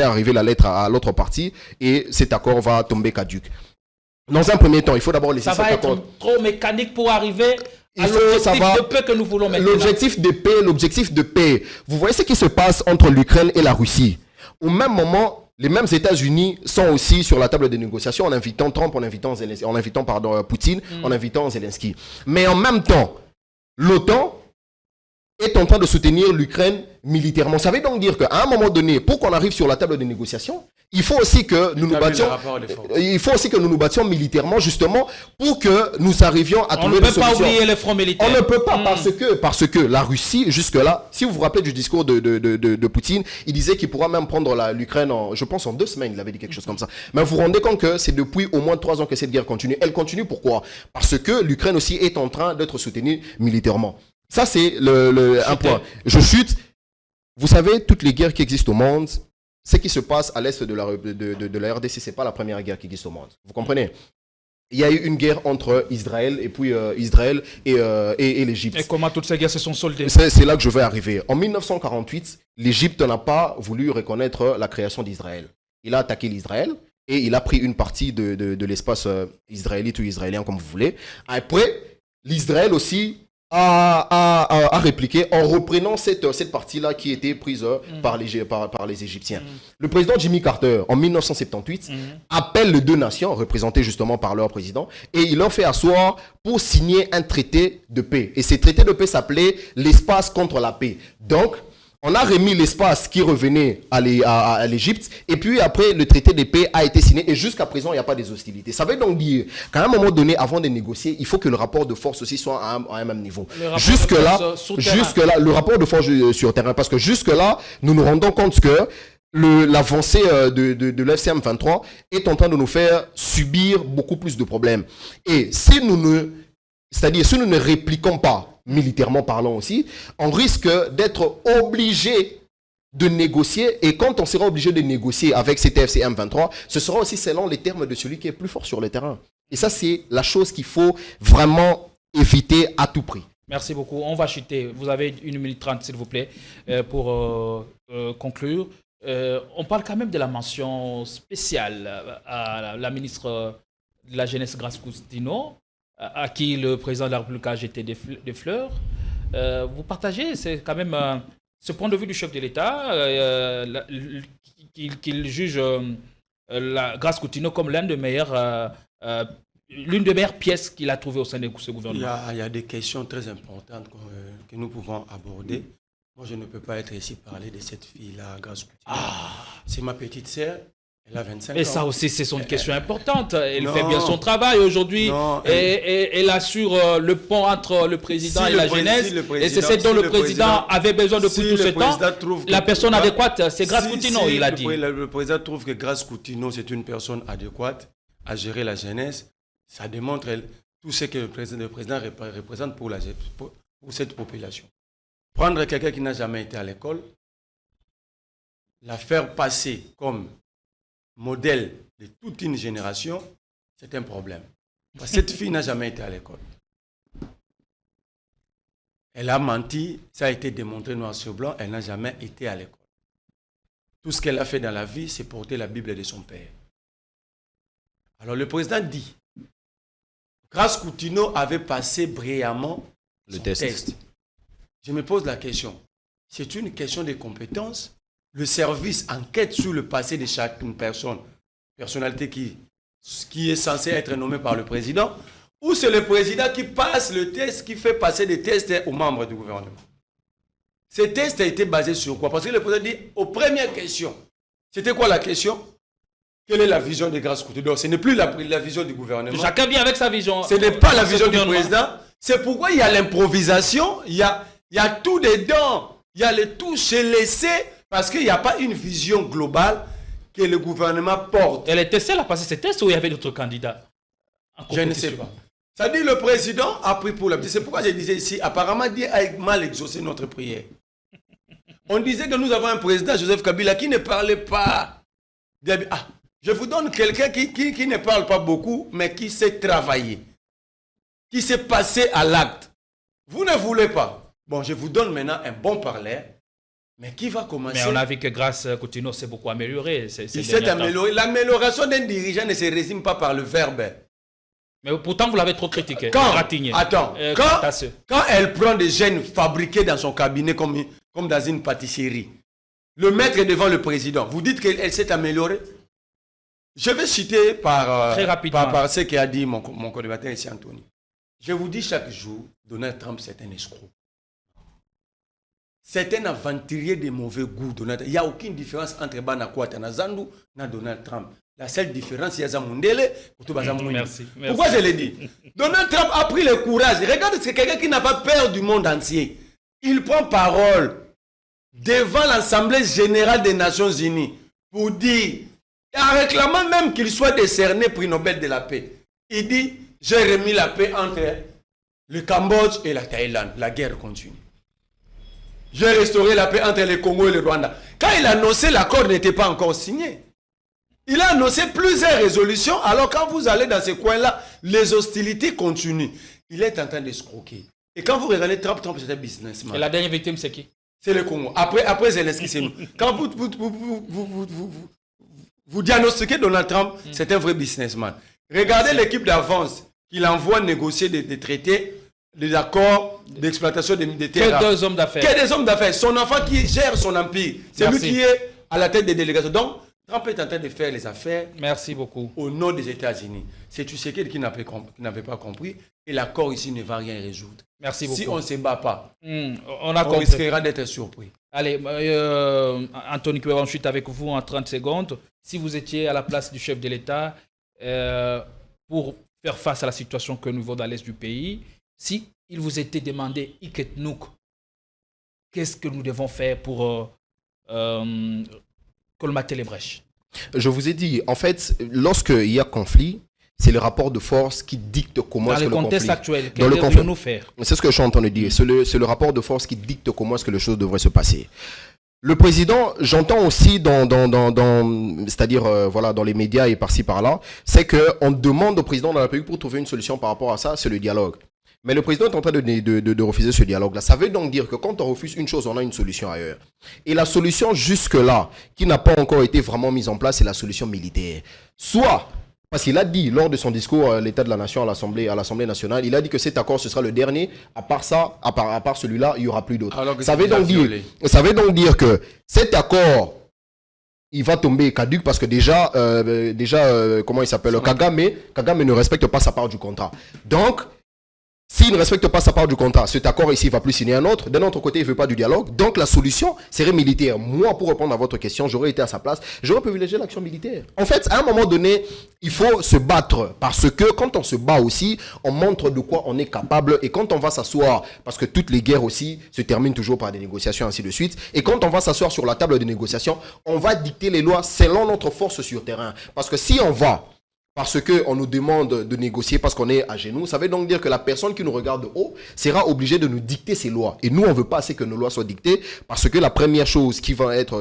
arriver la lettre à l'autre partie et cet accord va tomber caduc. Dans un premier temps, il faut d'abord laisser cet accord. Ça va être trop mécanique pour arriver à l'objectif de paix que nous voulons maintenant. L'objectif de paix. Vous voyez ce qui se passe entre l'Ukraine et la Russie. Au même moment, les mêmes États-Unis sont aussi sur la table des négociations en invitant Trump, en invitant Poutine, en invitant Zelensky. Mais en même temps, l'OTAN est en train de soutenir l'Ukraine militairement. Ça veut donc dire qu'à un moment donné, pour qu'on arrive sur la table de négociation, il faut aussi que nous nous battions militairement, justement, pour que nous arrivions à trouver des solutions. On ne peut pas oublier les fronts militaires. On ne peut pas parce que la Russie, jusque-là, si vous vous rappelez du discours de Poutine, il disait qu'il pourra même prendre l'Ukraine, je pense en 2 semaines, il avait dit quelque chose comme ça. Mais vous vous rendez compte que c'est depuis au moins 3 ans que cette guerre continue. Elle continue pourquoi? Parce que l'Ukraine aussi est en train d'être soutenue militairement. Ça, c'est un point. Je chute. Vous savez, toutes les guerres qui existent au monde, ce qui se passe à l'est de la RDC, ce n'est pas la première guerre qui existe au monde. Vous comprenez? Il y a eu une guerre entre Israël et puis Israël et l'Égypte. Et comment toutes ces guerres se sont soldées? C'est là que je vais arriver. En 1948, l'Égypte n'a pas voulu reconnaître la création d'Israël. Il a attaqué l'Israël et il a pris une partie de l'espace israélite ou israélien, comme vous voulez. Après, l'Israël aussi a répliqué en reprenant cette partie-là qui était prise par les Égyptiens. Le président Jimmy Carter, en 1978, appelle les 2 nations, représentées justement par leur président, et il leur fait asseoir pour signer un traité de paix. Et ce traité de paix s'appelait l'espace contre la paix. Donc, on a remis l'espace qui revenait à l'Égypte, et puis après, le traité de paix a été signé, et jusqu'à présent, il n'y a pas des hostilités. Ça veut donc dire qu'à un moment donné, avant de négocier, il faut que le rapport de force aussi soit à un même niveau. Jusque-là, le rapport de force sur terrain, parce que jusque-là, nous nous rendons compte que l'avancée de l'FCM 23 est en train de nous faire subir beaucoup plus de problèmes. Et si nous ne répliquons pas, militairement parlant aussi, on risque d'être obligé de négocier, et quand on sera obligé de négocier avec cet FCM 23, ce sera aussi selon les termes de celui qui est plus fort sur le terrain. Et ça, c'est la chose qu'il faut vraiment éviter à tout prix. Merci beaucoup. On va chuter. Vous avez 1 minute 30, s'il vous plaît, pour conclure. On parle quand même de la mention spéciale à la ministre de la Jeunesse, Grace Coutinho, à qui le président de la République a jeté des fleurs. Vous partagez, c'est quand même ce point de vue du chef de l'État, qu'il juge la Grace Coutinho comme l'une des meilleures pièces qu'il a trouvées au sein de ce gouvernement. Il y a des questions très importantes que nous pouvons aborder. Moi, je ne peux pas être ici parler de cette fille-là, Grace Coutinho. C'est ma petite sœur. Elle a 25 ans. Et ça aussi, c'est une question importante. Elle fait bien son travail aujourd'hui. Elle assure le pont entre le président et la jeunesse. Et c'est ce dont le président avait besoin depuis tout ce temps. La personne adéquate, c'est Grace Coutinho, il a dit. Le président trouve que Grace Coutinho, c'est une personne adéquate à gérer la jeunesse. Ça démontre tout ce que le président représente pour cette population. Prendre quelqu'un qui n'a jamais été à l'école, la faire passer comme modèle de toute une génération, c'est un problème. Parce que cette fille n'a jamais été à l'école. Elle a menti, ça a été démontré noir sur blanc, elle n'a jamais été à l'école. Tout ce qu'elle a fait dans la vie, c'est porter la Bible de son père. Alors le président dit, Grace Coutinho avait passé brillamment le test. Je me pose la question, c'est une question de compétence. Le service enquête sur le passé de chaque personnalité qui est censée être nommée par le président, ou c'est le président qui passe le test, qui fait passer des tests aux membres du gouvernement. Ce test a été basé sur quoi? Parce que le président dit, aux premières questions, c'était quoi la question? Quelle est la vision de Grace Coutinho? Ce n'est plus la vision du gouvernement. Chacun vient avec sa vision. Ce n'est pas la vision du président. C'est pourquoi il y a l'improvisation, il y a tout dedans, il y a le tout se laisser. Parce qu'il n'y a pas une vision globale que le gouvernement porte. Elle était seule à passer ces tests ou il y avait d'autres candidats? Je ne sais pas. Ça dit le président a pris pour la petite. C'est pourquoi je disais ici, apparemment Dieu a mal exaucé notre prière. On disait que nous avons un président, Joseph Kabila, qui ne parlait pas. Je vous donne quelqu'un qui ne parle pas beaucoup, mais qui sait travailler. Qui sait passer à l'acte. Vous ne voulez pas. Bon, je vous donne maintenant un bon parleur. Mais qui va commencer? Mais on a vu que Grace Coutinho s'est beaucoup amélioré. Il s'est amélioré. L'amélioration d'un dirigeant ne se résume pas par le verbe. Mais pourtant, vous l'avez trop critiqué. Quand elle prend des gènes fabriqués dans son cabinet comme dans une pâtisserie, le mettre devant le président, vous dites qu'elle s'est améliorée? Je vais citer par ce qu'a dit mon co-débatteur ici, Anthony. Je vous dis chaque jour, Donald Trump, c'est un escroc. C'est un aventurier de mauvais goût, Donald Trump. Il n'y a aucune différence entre Banakwata Zandu et Donald Trump. La seule différence, il y a Zamundele. Merci. Pourquoi je l'ai dit? Donald Trump a pris le courage. Regarde, c'est quelqu'un qui n'a pas peur du monde entier. Il prend parole devant l'Assemblée générale des Nations Unies pour dire, en réclamant même qu'il soit décerné prix Nobel de la paix, il dit, j'ai remis la paix entre le Cambodge et la Thaïlande. La guerre continue. J'ai restauré la paix entre le Congo et le Rwanda. Quand il a annoncé, l'accord n'était pas encore signé. Il a annoncé plusieurs résolutions, alors quand vous allez dans ces coins-là, les hostilités continuent. Il est en train de se croquer. Et quand vous regardez Trump, c'est un businessman. Et la dernière victime, c'est qui? C'est le Congo. Après Zelensky, c'est nous. Quand vous diagnostiquez Donald Trump, c'est un vrai businessman. Regardez l'équipe d'avance qu'il envoie négocier des traités, des accords d'exploitation des terres. Que deux hommes d'affaires. Que des hommes d'affaires. Son enfant qui gère son empire. C'est lui qui est à la tête des délégations. Donc, Trump est en train de faire les affaires. Merci beaucoup. Au nom des États-Unis. C'est Tshisekedi qui n'avait pas compris. Et l'accord ici ne va rien résoudre. Merci beaucoup. Si on ne se bat pas, on risquera d'être surpris. Allez, Anthony Koué, ensuite avec vous en 30 secondes. Si vous étiez à la place du chef de l'État pour faire face à la situation que nous vivons dans l'est du pays, si il vous était demandé Iketnouk, qu'est-ce que nous devons faire pour colmater les brèches? Je vous ai dit, en fait, lorsqu'il y a conflit, c'est le rapport de force qui dicte comment est-ce que le conflit... Dans le contexte actuel, que devrions-nous faire? C'est ce que je suis en train de dire. C'est le rapport de force qui dicte comment est-ce que les choses devraient se passer. Le président, j'entends aussi c'est-à-dire voilà, dans les médias et par-ci par-là, c'est qu'on demande au président de la République pour trouver une solution par rapport à ça, c'est le dialogue. Mais le président est en train de refuser ce dialogue-là. Ça veut donc dire que quand on refuse une chose, on a une solution ailleurs. Et la solution jusque-là, qui n'a pas encore été vraiment mise en place, c'est la solution militaire. Soit, parce qu'il a dit lors de son discours l'État de la Nation à l'Assemblée nationale, il a dit que cet accord, ce sera le dernier. À part ça, à part celui-là, il n'y aura plus d'autres. Ça veut donc dire que cet accord, il va tomber caduc parce que déjà comment il s'appelle, Kagame ne respecte pas sa part du contrat. Donc, s'il ne respecte pas sa part du contrat, cet accord ici ne va plus signer un autre. D'un autre côté, il ne veut pas du dialogue. Donc la solution serait militaire. Moi, pour répondre à votre question, j'aurais été à sa place. J'aurais privilégié l'action militaire. En fait, à un moment donné, il faut se battre. Parce que quand on se bat aussi, on montre de quoi on est capable. Et quand on va s'asseoir, parce que toutes les guerres aussi se terminent toujours par des négociations, ainsi de suite. Et quand on va s'asseoir sur la table de négociation, on va dicter les lois selon notre force sur terrain. Parce que si on va... parce qu'on nous demande de négocier parce qu'on est à genoux, ça veut donc dire que la personne qui nous regarde de haut sera obligée de nous dicter ses lois. Et nous, on ne veut pas assez que nos lois soient dictées parce que la première chose qui va être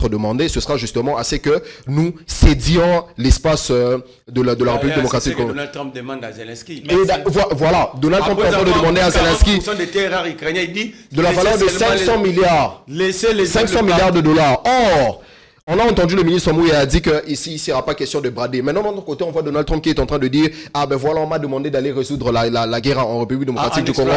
demandée, ce sera justement assez que nous cédions l'espace de la République démocratique. C'est ce que Donald Trump demande à Zelensky. Voilà, Donald Trump est en train de demander à Zelensky de la valeur de 500 milliards. 500 milliards de dollars. Or, on a entendu le ministre Mouya a dit qu'ici, il ne sera pas question de brader. Maintenant, de notre côté, on voit Donald Trump qui est en train de dire « Ah ben voilà, on m'a demandé d'aller résoudre la guerre en République démocratique du Congo. »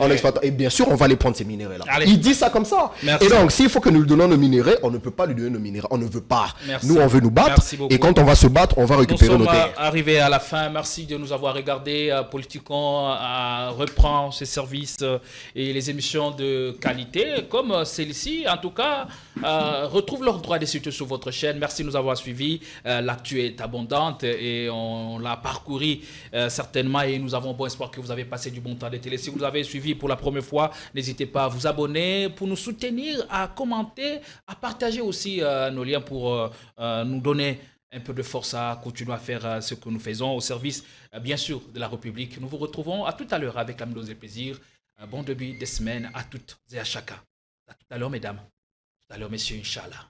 En exploitant. Et bien sûr, on va les prendre ces minéraux-là. Il dit ça comme ça. Merci. Et donc, s'il faut que nous lui donnons nos minéraux, on ne peut pas lui donner nos minéraux. On ne veut pas. Merci. Nous, on veut nous battre. Et quand on va se battre, on va récupérer nos terres. Nous sommes arrivés à la fin. Merci de nous avoir regardés. Politicon reprend ses services et les émissions de qualité comme celle-ci. En tout cas, retrouve leur droit de suite sur votre chaîne. Merci de nous avoir suivis. L'actu est abondante et on l'a parcouru certainement et nous avons bon espoir que vous avez passé du bon temps de télé. Si vous avez suivi pour la première fois, n'hésitez pas à vous abonner pour nous soutenir, à commenter, à partager aussi nos liens pour nous donner un peu de force à continuer à faire ce que nous faisons au service, bien sûr, de la République. Nous vous retrouvons à tout à l'heure avec la même dose de plaisir. Bon début de semaine à toutes et à chacun. À tout à l'heure, mesdames. À tout à l'heure, messieurs, Inch'Allah.